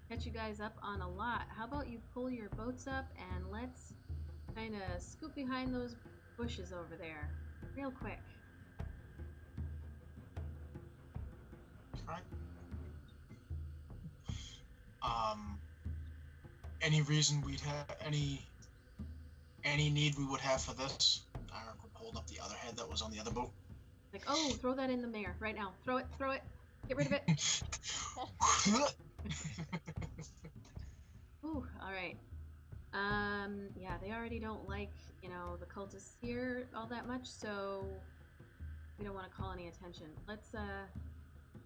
catch you guys up on a lot. How about you pull your boats up and let's kind of scoop behind those bushes over there, real quick. Right. Any reason we'd have any need we would have for this? I would hold up the other head that was on the other boat. Like, oh, throw that in the mare right now. Throw it. Get rid of it. Ooh, all right. Yeah, they already don't like, the cultists here all that much, so we don't want to call any attention. Let's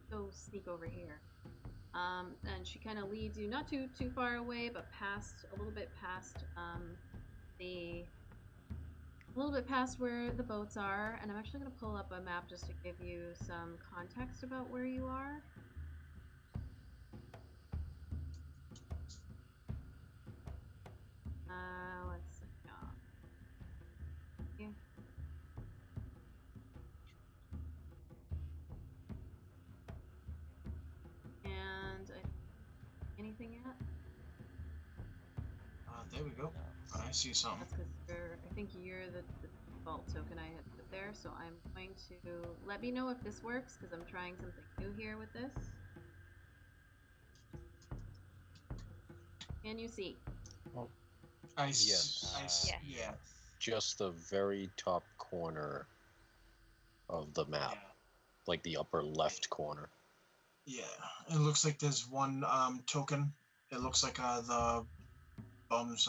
go sneak over here. And she kind of leads you not too far away, but a little bit past where the boats are. And I'm actually going to pull up a map just to give you some context about where you are. Let's see. Yeah. And anything yet? There we go. I see something. That's because I think you're the default token I had put there, so I'm going to let me know if this works because I'm trying something new here with this. Can you see? Yes. Yeah. Just the very top corner of the map, like the upper left corner. Yeah. It looks like there's one token. It looks like the bums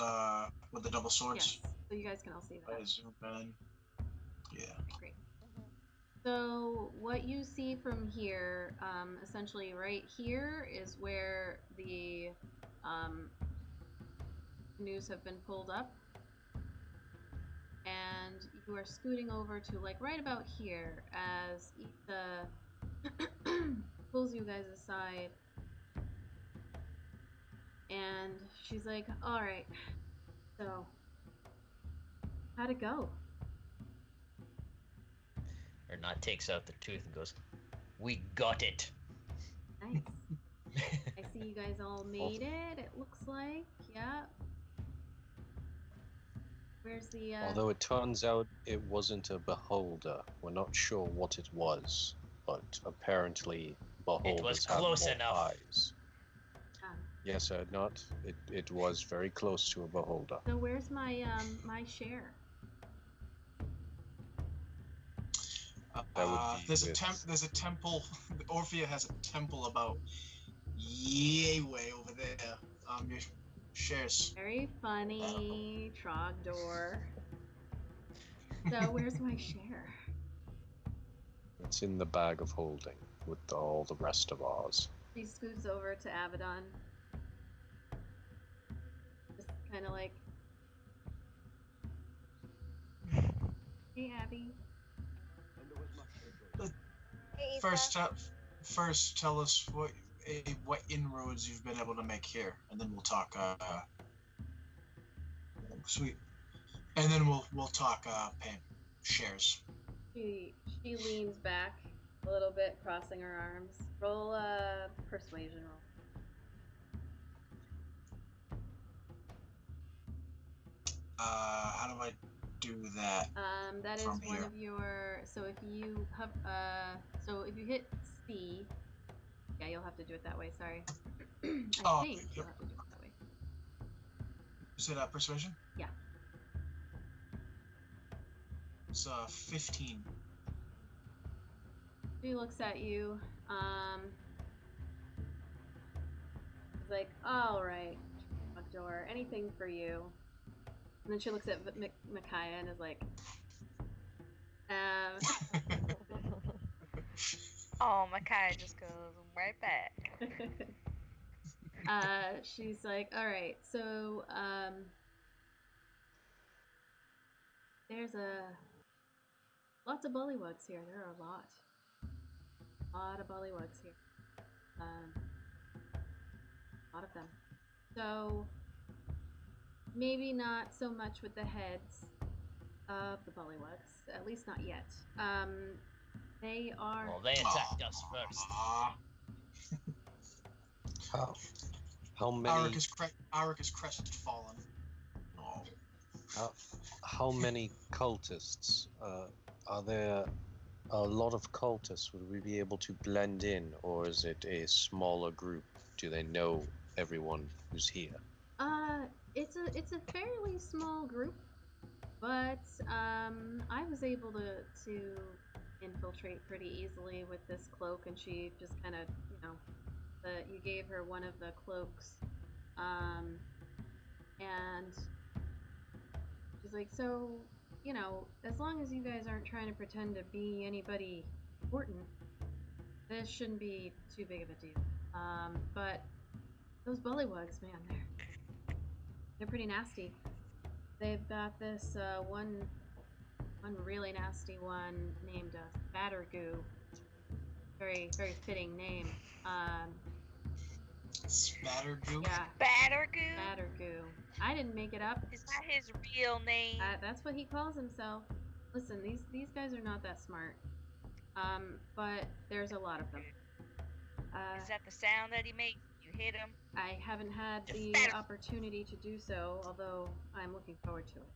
with the double swords. Yes. So you guys can all see that. I zoom in. Yeah. Great. So what you see from here, essentially right here is where the canoes have been pulled up, and you are scooting over to like right about here as Issa pulls you guys aside, and she's like, "All right, so how'd it go?" Or not takes out the tooth and goes, "We got it." Nice. I see you guys all made it. It looks like, yeah. Where's the? Although it turns out it wasn't a beholder. We're not sure what it was, but apparently beholders have close more enough. eyes. Yes, sir, not. It was very close to a beholder. So where's my my share? That would be there's with- there's a temple. Orphea has a temple about yay way over there. Your shares. Very funny, Trogdor. So where's my share? It's in the bag of holding with all the rest of ours. She scoots over to Abaddon. Just kind of like, hey, Abby. Hey, Issa. First, tell us what inroads you've been able to make here, and then we'll talk. Sweet, and then we'll talk. Shares. She leans back a little bit, crossing her arms. Roll a persuasion roll. How do I do that? That is From one here. of your. So if you have, so if you hit C, yeah, you'll have to do it that way. Sorry. I think you'll have to do it that way. Is it persuasion? Yeah. It's 15. She looks at you. Is like, all right, door, anything for you. And then she looks at Micaiah and is like, Oh, Micaiah just goes right back. she's like, all right, so there's lots of bullywugs here. There are a lot of bullywugs here. A lot of them. So maybe not so much with the heads of the bullywugs, at least not yet. They are. Well, they attacked us first. How many? Auric is crestfallen. Oh. How many cultists? Are there a lot of cultists? Would we be able to blend in, or is it a smaller group? Do they know everyone who's here? It's a fairly small group, but I was able to infiltrate pretty easily with this cloak, and she just kind of, you gave her one of the cloaks, and she's like, so, as long as you guys aren't trying to pretend to be anybody important, this shouldn't be too big of a deal. But those bullywugs, man, they're pretty nasty. They've got this one really nasty one named Spattergoo. Very, very fitting name. Spattergoo? Yeah. Spattergoo? Spattergoo. I didn't make it up. Is that his real name? That's what he calls himself. Listen, these guys are not that smart. But there's a lot of them. Is that the sound that he makes? You hit him? I haven't had the opportunity to do so, although I'm looking forward to it.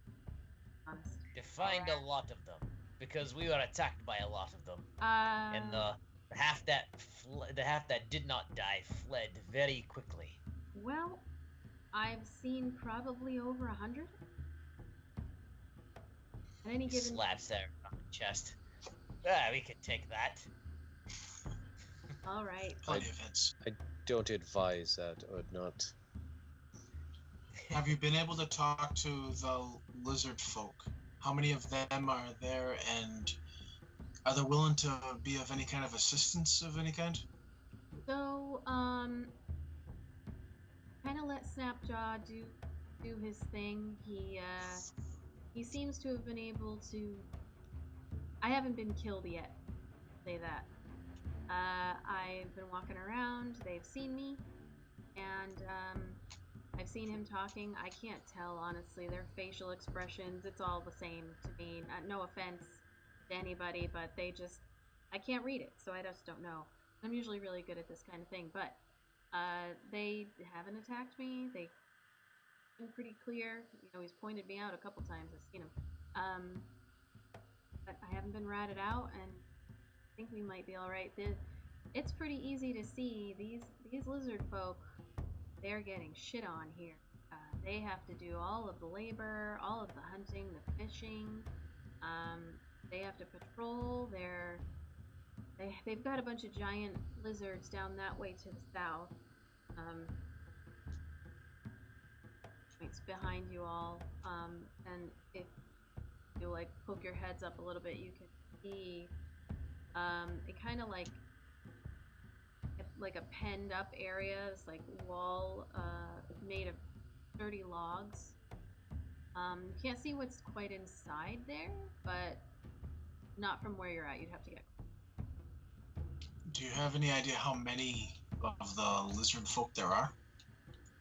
Honest. Defined a lot of them, because we were attacked by a lot of them. And the half that did not die fled very quickly. Well, I've seen probably over 100. At any given. Slaps there on the chest. We could take that. All right. Plenty of hits. I don't advise that, or not. Have you been able to talk to the lizard folk? How many of them are there, and are they willing to be of any kind of assistance of any kind? So, kind of let Snapjaw do his thing. He seems to have been able to. I haven't been killed yet. I'll say that. I've been walking around. They've seen me, and I've seen him talking. I can't tell, honestly. Their facial expressions, it's all the same to me. No offense to anybody, but I can't read it, so I just don't know. I'm usually really good at this kind of thing, but they haven't attacked me. They've been pretty clear. He's pointed me out a couple times. I've seen him. But I haven't been ratted out, and I think we might be all right. It's pretty easy to see these lizard folk. They're getting shit on here. They have to do all of the labor, all of the hunting, the fishing. They have to patrol. They've got a bunch of giant lizards down that way to the south. It's behind you all. And if you poke your heads up a little bit, you can see it kind of like a penned up area. It's like wall made of sturdy logs. You can't see what's quite inside there, but not from where you're at. You'd have to get. Do you have any idea how many of the lizard folk there are?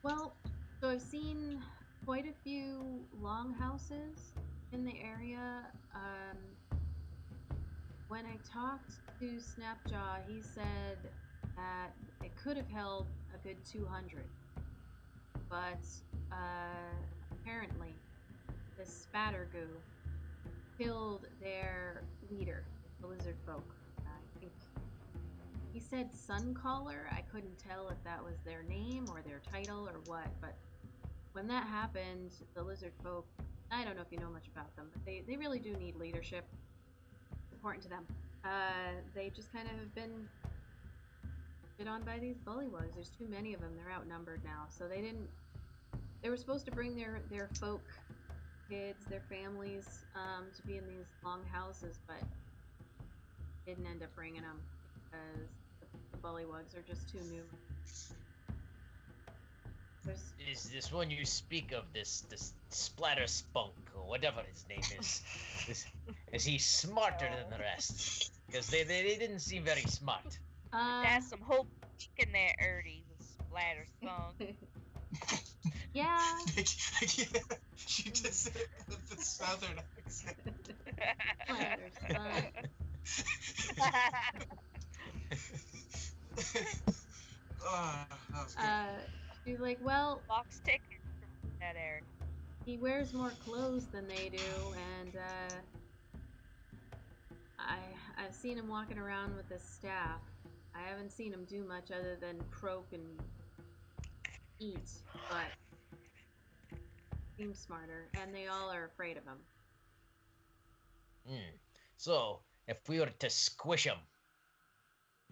Well, so I've seen quite a few longhouses in the area. When I talked to Snapjaw, he said that it could have held a good 200. But apparently, this Spattergoo killed their leader, the lizard folk. I think he said Suncaller. I couldn't tell if that was their name or their title or what, but when that happened, the lizard folk, I don't know if you know much about them, but they really do need leadership. It's important to them. They just kind of have been hit on by these bullywugs. There's too many of them. They're outnumbered now. So they were supposed to bring their folk, kids, their families, to be in these long houses, but didn't end up bringing them because the bullywugs are just too numerous. Is this one you speak of, this splatter spunk, or whatever his name is? Is he smarter than the rest? Because they didn't seem very smart. That's some whole in there, Ernie, with splatter skunk. Yeah. She just said it with the southern accent. Splatter skunk. That was good. She's like, well, Box ticket from that area. he wears more clothes than they do, and I've seen him walking around with his staff. I haven't seen him do much other than croak and eat, but seems smarter, and they all are afraid of him. So, if we were to squish them,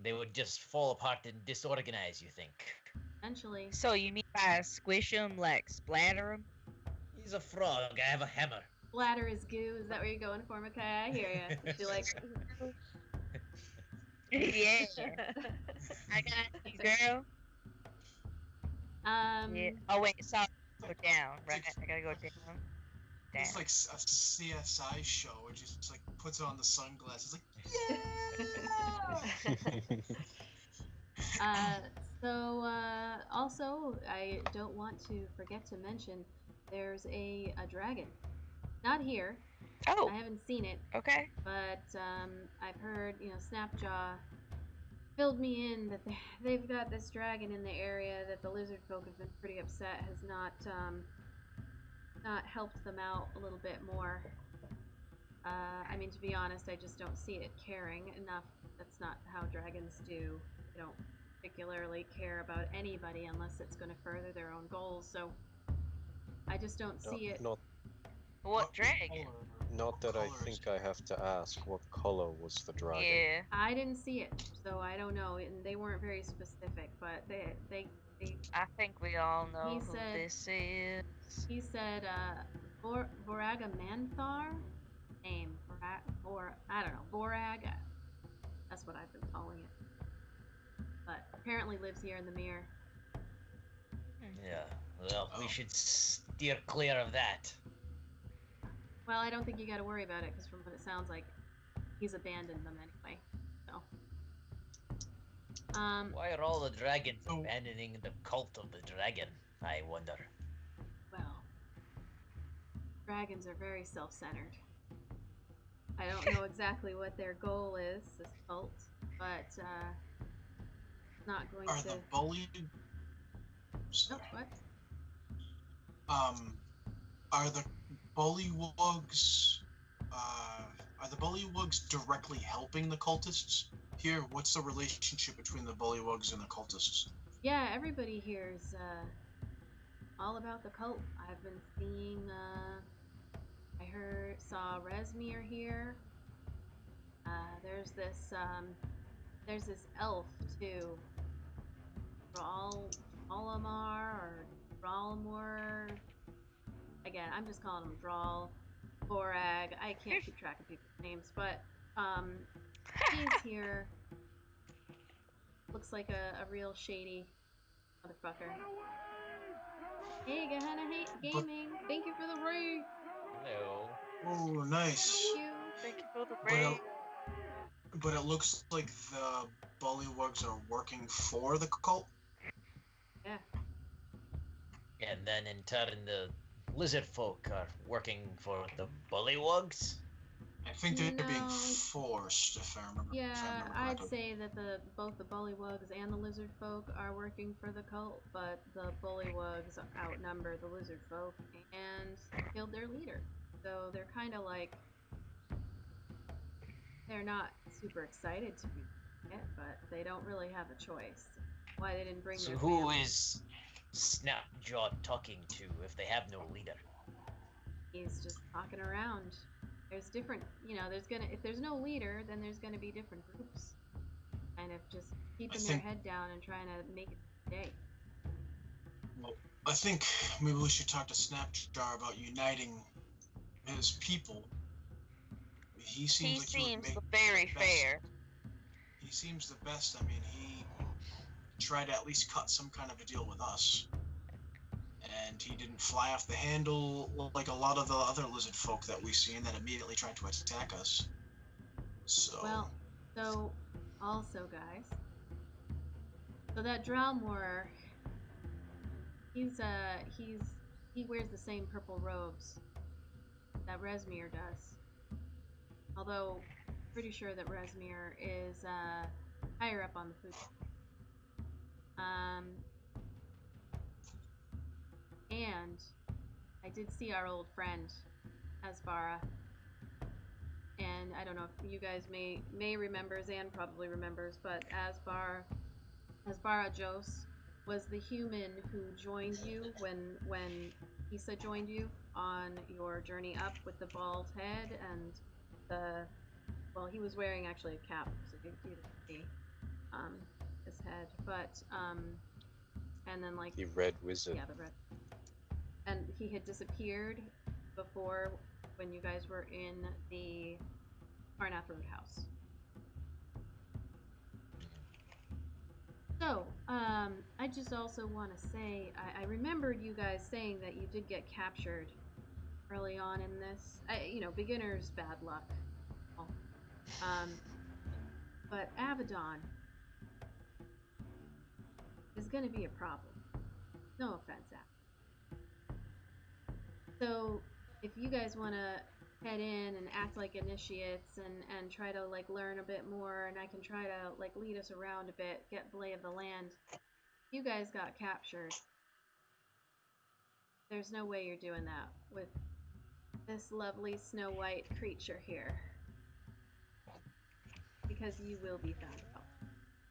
they would just fall apart and disorganize, you think? Essentially. So you mean by squish them, like splatter them? He's a frog. I have a hammer. Splatter is goo. Is that where you're going for, Makai? I hear ya. She like. Yeah. I got you, girl. Yeah. Oh wait, sorry. Go down, right? I gotta go down. Down. It's like a CSI show where she just like puts on the sunglasses, like yeah. Also, I don't want to forget to mention there's a dragon. Not here. Oh. I haven't seen it. Okay. But I've heard, Snapjaw filled me in that they've got this dragon in the area that the lizard folk have been pretty upset has not helped them out a little bit more. I mean, to be honest, I just don't see it caring enough. That's not how dragons do. They don't particularly care about anybody unless it's going to further their own goals. So I just don't see it. What dragon? Not that I think I have to ask. What color was the dragon? Yeah. I didn't see it, so I don't know. And they weren't very specific, but they I think we all know He who said- this is. he said Voragamanthar name. I don't know. Vorag. That's what I've been calling it. But apparently lives here in the mirror. Yeah. Well, we should steer clear of that. Well, I don't think you got to worry about it because from what it sounds like, he's abandoned them anyway. So Why are all the dragons Oh. abandoning the cult of the dragon? I wonder. Well, dragons are very self-centered. I don't know exactly what their goal is, this cult, but not going Are to. the bully? Oh, Sorry. what? Are the bullywugs? Are the bullywugs directly helping the cultists? Here, what's the relationship between the bullywugs and the cultists? Yeah, everybody here is all about the cult. I've been seeing. Saw Resmir here. There's this elf too. Olimar or Dralmor. Again, I'm just calling him Drawl. Borag. I can't keep track of people's names, but he's here. Looks like a real shady motherfucker. Hey, Gehenna Hate Gaming. Thank you for the raid. Hello. Oh, nice. Thank you. Thank you for the But raid. but it looks like the bullywugs are working for the cult. Yeah. And then in turn, the lizard folk are working for the bullywugs. I think they're being No. forced, if I remember. Yeah, if I remember I'd correctly. say that both the bullywugs and the lizard folk are working for the cult, but the bullywugs outnumber the lizard folk and killed their leader. So they're kind of like, they're not super excited to be it, but they don't really have a choice. Why they didn't bring So their who family. is Snapjaw talking to if they have no leader? He's just talking around. There's different, if there's no leader, then there's gonna be different groups. Kind of just keeping their head down and trying to make it day. Well, I think maybe we should talk to Snapjar about uniting his people. He seems He like he would seems make very the best. fair. He seems the best. I mean, he tried to at least cut some kind of a deal with us. And he didn't fly off the handle like a lot of the other lizard folk that we've seen that immediately tried to attack us. So. Well, so also guys, so that Dralmor, he wears the same purple robes that Resmir does. Although, pretty sure that Resmir is higher up on the food chain. And I did see our old friend, Asbara. And I don't know if you guys may remember, Zan probably remembers, but Asbara Jos was the human who joined you when Issa joined you on your journey up with the bald head and he was wearing actually a cap, so you didn't see his head, but and then like The red wizard. yeah, the red, and he had disappeared before when you guys were in the Karnath Roadhouse. So, I just also want to say, I remembered you guys saying that you did get captured early on in this. Beginner's bad luck. But Abaddon is going to be a problem. No offense, Abaddon. So, if you guys want to head in and act like initiates and try to like learn a bit more, and I can try to like lead us around a bit, get the lay of the land. You guys got captured. There's no way you're doing that with this lovely Snow White creature here. Because you will be found out.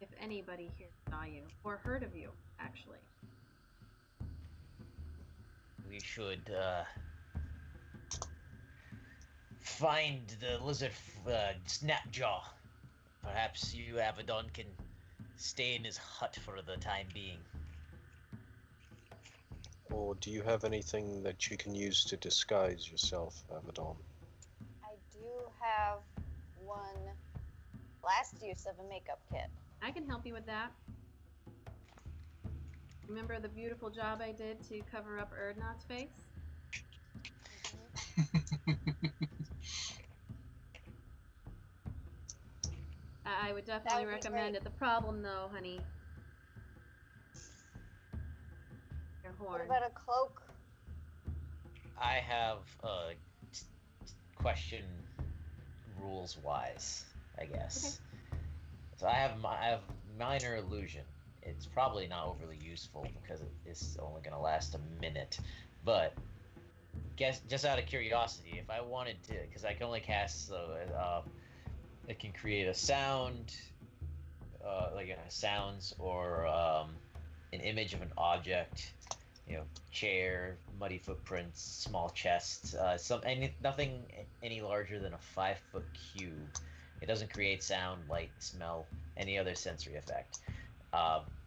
If anybody here saw you, or heard of you, actually. We should find the lizard Snapjaw. Perhaps you, Abaddon, can stay in his hut for the time being. Or do you have anything that you can use to disguise yourself, Abaddon? I do have one last use of a makeup kit. I can help you with that. Remember the beautiful job I did to cover up Erdnot's face? I would definitely would be recommend great. it. The problem, though, honey, your What horn. about a cloak? I have a question rules wise, I guess. So I have minor illusion. It's probably not overly useful because it's only going to last a minute. But guess just out of curiosity, if I wanted to, because I can only cast so it can create a sound, like sounds or an image of an object, chair, muddy footprints, small chests, nothing any larger than a 5 foot cube. It doesn't create sound, light, smell, any other sensory effect.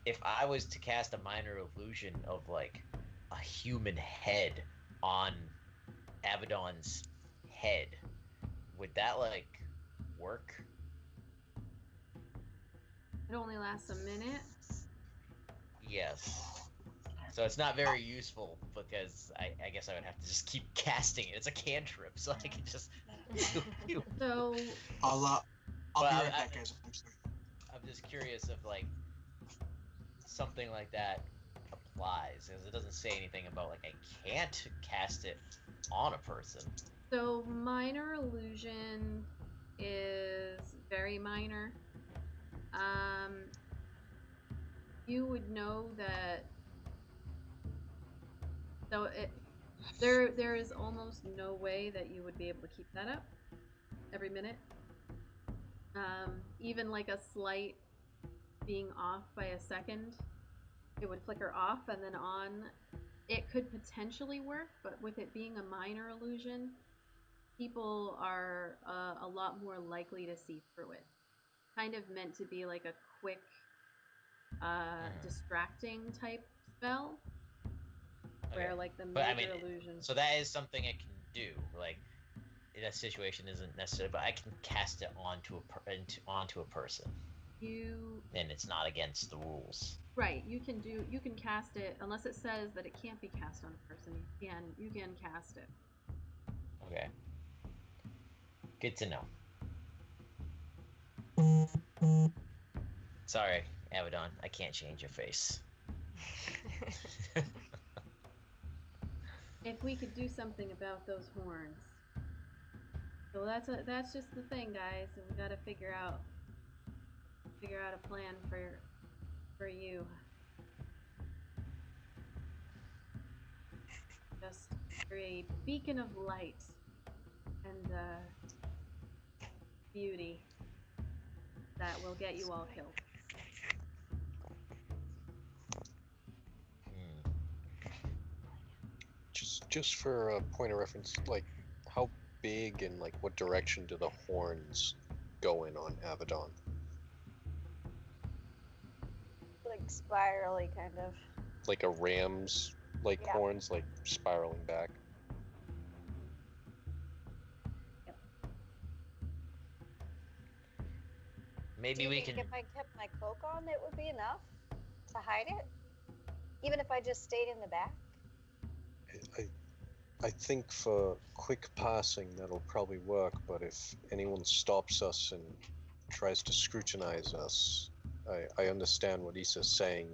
If I was to cast a minor illusion of like a human head on Abaddon's head, would that like work? It only lasts a minute. Yes. So it's not very useful because I guess I would have to just keep casting it. It's a cantrip, so I can just. So I'll But be right back, guys. I'm sorry. I'm just curious if like something like that applies, because it doesn't say anything about like I can't cast it on a person. So minor illusion is very minor. You would know that. So there is almost no way that you would be able to keep that up every minute. Even like a slight being off by a second, it would flicker off and then on. It could potentially work, but with it being a minor illusion, people are a lot more likely to see through it. Kind of meant to be like a quick, distracting type spell, where like the major illusion. So that is something it can do. Like that situation isn't necessary, but I can cast it onto a person. And it's not against the rules. Right, you can cast it unless it says that it can't be cast on a person. You can cast it. Okay. Good to know. Sorry, Abaddon, I can't change your face. If we could do something about those horns. So that's just the thing, guys. And we gotta figure out a plan for you. Just for a beacon of light and beauty that will get you all killed. Just for a point of reference, like how big and like what direction do the horns go in on Abaddon? Like spirally, kind of. Like a ram's horns, like spiraling back. Yep. Maybe we can. If I kept my cloak on, it would be enough to hide it, even if I just stayed in the back. I think for quick passing that'll probably work, but if anyone stops us and tries to scrutinize us, I understand what Issa's saying.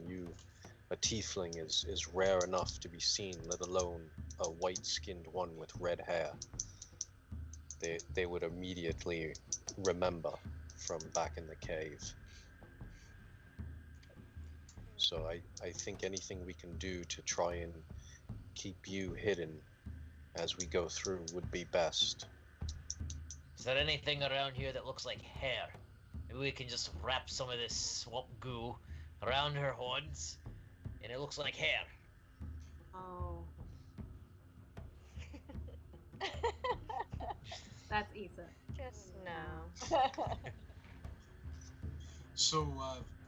A tiefling is rare enough to be seen, let alone a white-skinned one with red hair. They would immediately remember from back in the cave. So I think anything we can do to try and keep you hidden as we go through would be best. Is there anything around here that looks like hair? Maybe we can just wrap some of this swamp goo around her horns, and it looks like hair. Oh. That's Issa. Just no. So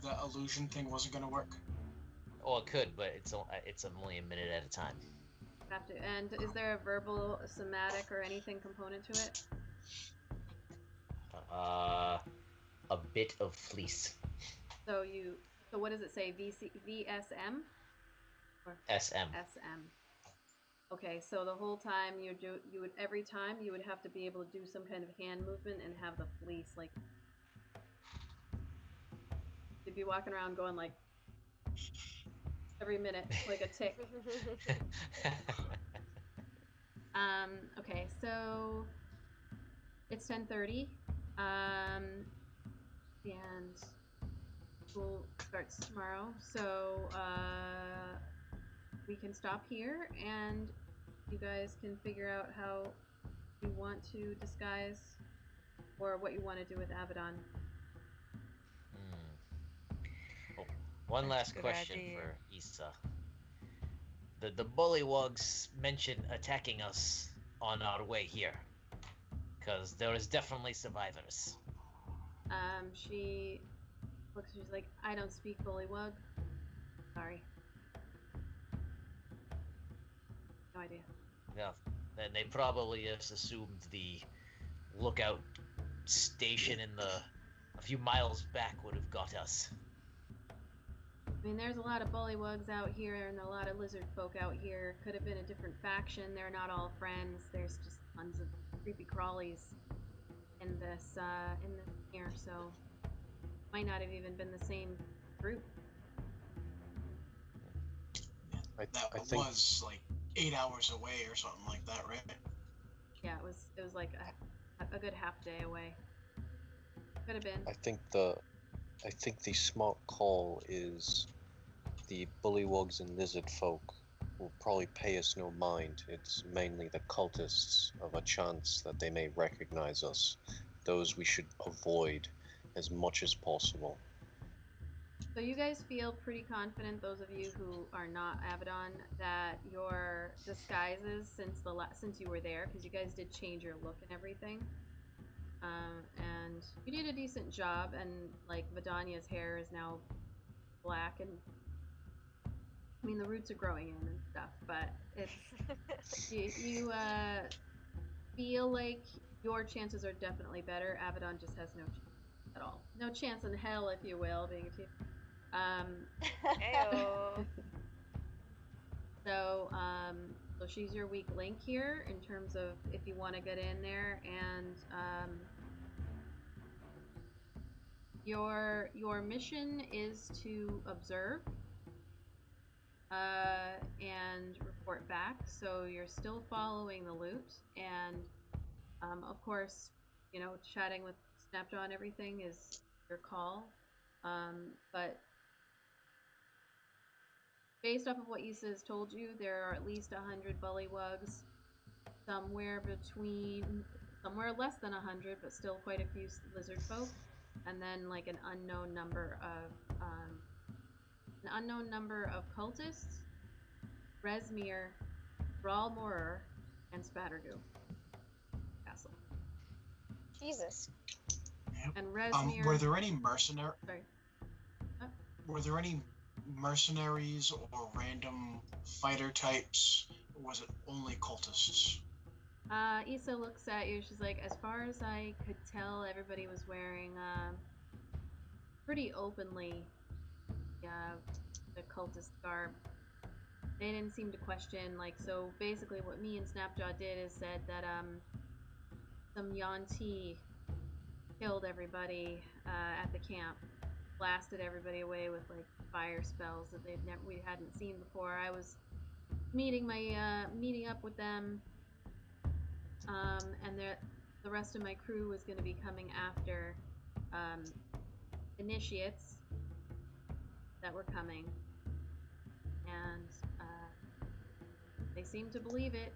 the illusion thing wasn't gonna work. Oh, it could, but it's only a minute at a time. Have to. And is there a verbal, somatic, or anything component to it? A bit of fleece. So what does it say? VSM? Or SM. SM. Okay, so the whole time every time you would have to be able to do some kind of hand movement and have the fleece like He'd be walking around going like every minute, like a tick. Okay, so it's 10:30. And school starts tomorrow, so we can stop here and you guys can figure out how you want to disguise or what you want to do with Abaddon. Oh, one That's last a good question idea. for Issa. The bullywugs mentioned attacking us on our way here, because there is definitely survivors. She looks, she's like, I don't speak bullywug. Sorry. No idea. Yeah, then they probably just assumed the lookout station in a few miles back would have got us. I mean, there's a lot of bullywugs out here and a lot of lizard folk out here. Could have been a different faction. They're not all friends. There's just tons of creepy crawlies in this here, so might not have even been the same group. That I think was like 8 hours away or something like that, right? Yeah, it was like a good half day away. Could have been. I think the smart call is the bullywugs and lizard folk will probably pay us no mind. It's mainly the cultists of a chance that they may recognize us. Those we should avoid as much as possible. So you guys feel pretty confident, those of you who are not Abaddon, that your disguises since you were there, because you guys did change your look and everything, and you did a decent job. And like Vidania's hair is now black, and I mean the roots are growing in and stuff, but it's you feel like your chances are definitely better. Abaddon just has no chance at all. No chance in hell, if you will, being a team. Ayo. So she's your weak link here in terms of if you want to get in there, and your mission is to observe and report back. So you're still following the loot, and of course, you know, chatting with Snapjaw and everything is your call. But based off of what Issa has told you, there are at least 100 bullywugs, somewhere less than 100, but still quite a few lizard folk, and then like an unknown number of cultists, Resmir, Ralmorer, and Spattergoo Castle. Jesus. Yep. And Resmir. Were there any mercenaries? Sorry. Were there any mercenaries or random fighter types, or was it only cultists? Issa looks at you. She's like, as far as I could tell, everybody was wearing pretty openly the cultist garb. They didn't seem to question, like, so basically what me and Snapjaw did is said that some Yuan-Ti killed everybody at the camp, blasted everybody away with like fire spells that we hadn't seen before. I was meeting up with them, and the rest of my crew was going to be coming after initiates that were coming, and they seemed to believe it.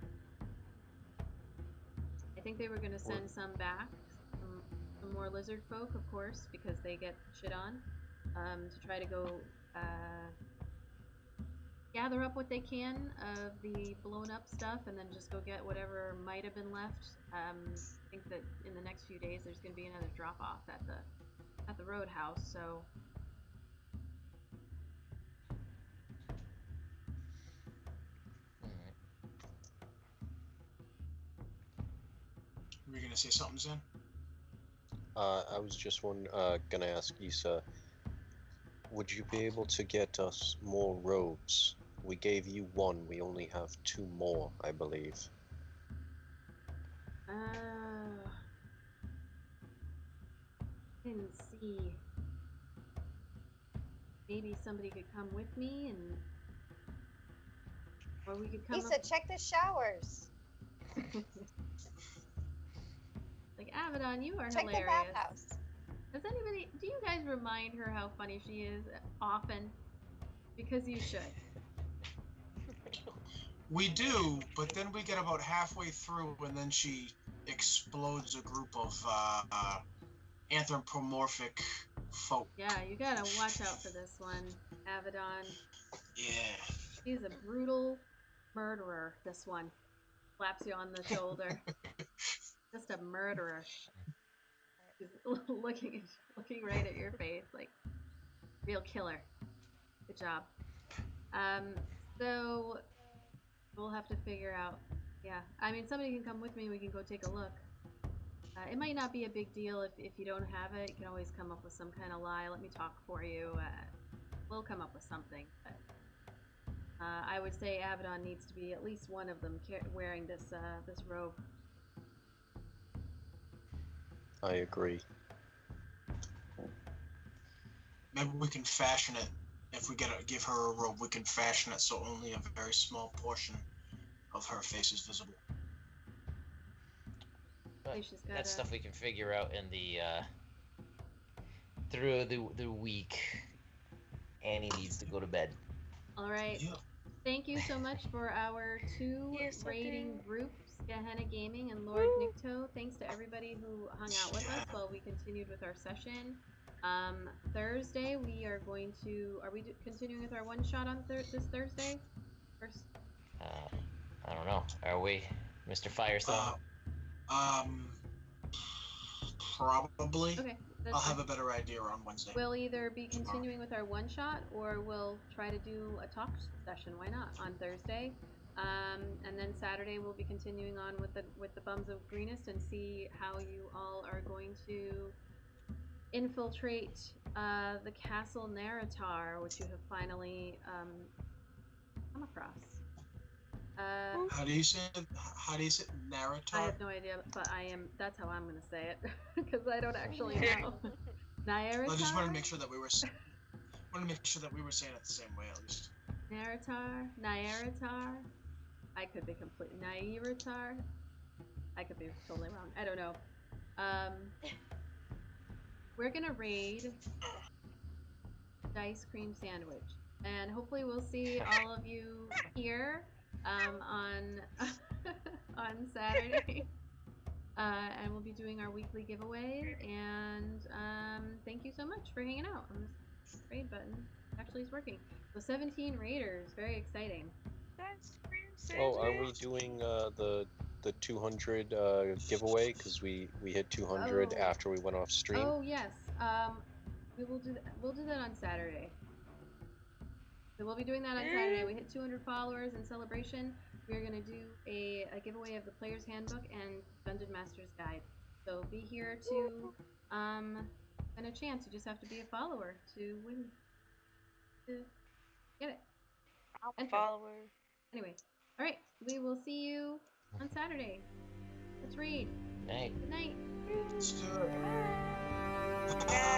I think they were going to send some back, some more lizard folk, of course, because they get shit on, to try to go gather up what they can of the blown up stuff, and then just go get whatever might have been left. I think that in the next few days there's going to be another drop off at the roadhouse, so Were you gonna say something, Zen? I was just gonna ask Issa, would you be able to get us more robes? We gave you one, we only have 2 more, I believe. didn't see. maybe somebody could come with me, or we could come Lisa, up. check the showers. Like, Abaddon, you are Check the hilarious. bathhouse. Do you guys remind her how funny she is often? Because you should. We do, but then we get about halfway through, and then she explodes a group of anthropomorphic folk. Yeah, you gotta watch out for this one, Abaddon. Yeah. She's a brutal murderer, this one. Slaps you on the shoulder. Just a murderer. She's looking right at your face, like, real killer. Good job. So we'll have to figure out. Yeah, I mean, somebody can come with me. We can go take a look. It might not be a big deal if you don't have it. You can always come up with some kind of lie. Let me talk for you. We'll come up with something. But I would say Abaddon needs to be at least one of them wearing this robe. I agree. Maybe we can fashion it. If we give her a robe, we can fashion it so only a very small portion of her face is visible. But that's stuff we can figure out in the through the week. Annie needs to go to bed. All right. Yeah. Thank you so much for our two Yes, I raiding did. groups, Gehenna Gaming and Lord Nikto. Thanks to everybody who hung out with us while we continued with our session. Thursday we are going to. Are we continuing with our one shot on this Thursday? First. I don't know. Are we, Mr. Firestone? Probably. Okay. I'll have a better idea on Wednesday. We'll either be continuing with our one shot, or we'll try to do a talk session. Why not on Thursday? And then Saturday we'll be continuing on with the Bums of Greenest and see how you all are going to infiltrate the Castle Naratar, which you have finally come across. How do you say it? Naratar? I have no idea, but that's how I'm gonna say it because I don't actually know. Naratar. I just wanted to make sure that we were saying it the same way at least. Nyaratar. I could be completely Nairatar. I could be totally wrong. I don't know. We're gonna raid Dice Cream Sandwich, and hopefully we'll see all of you here on Saturday. And we'll be doing our weekly giveaway. And thank you so much for hanging out on this raid button. Actually, it's working. So 17 raiders, very exciting. That's Oh, are we doing the 200 giveaway? Because we hit 200 after we went off stream. Oh yes. We'll do that on Saturday. So we'll be doing that on Saturday. We hit 200 followers in celebration. We're gonna do a giveaway of the Player's Handbook and Dungeon Master's Guide. So be here to win a chance. You just have to be a follower to win. To get it. I'm a follower. Anyway, all right. We will see you on Saturday. Let's read. Night. Good night. Let's do it.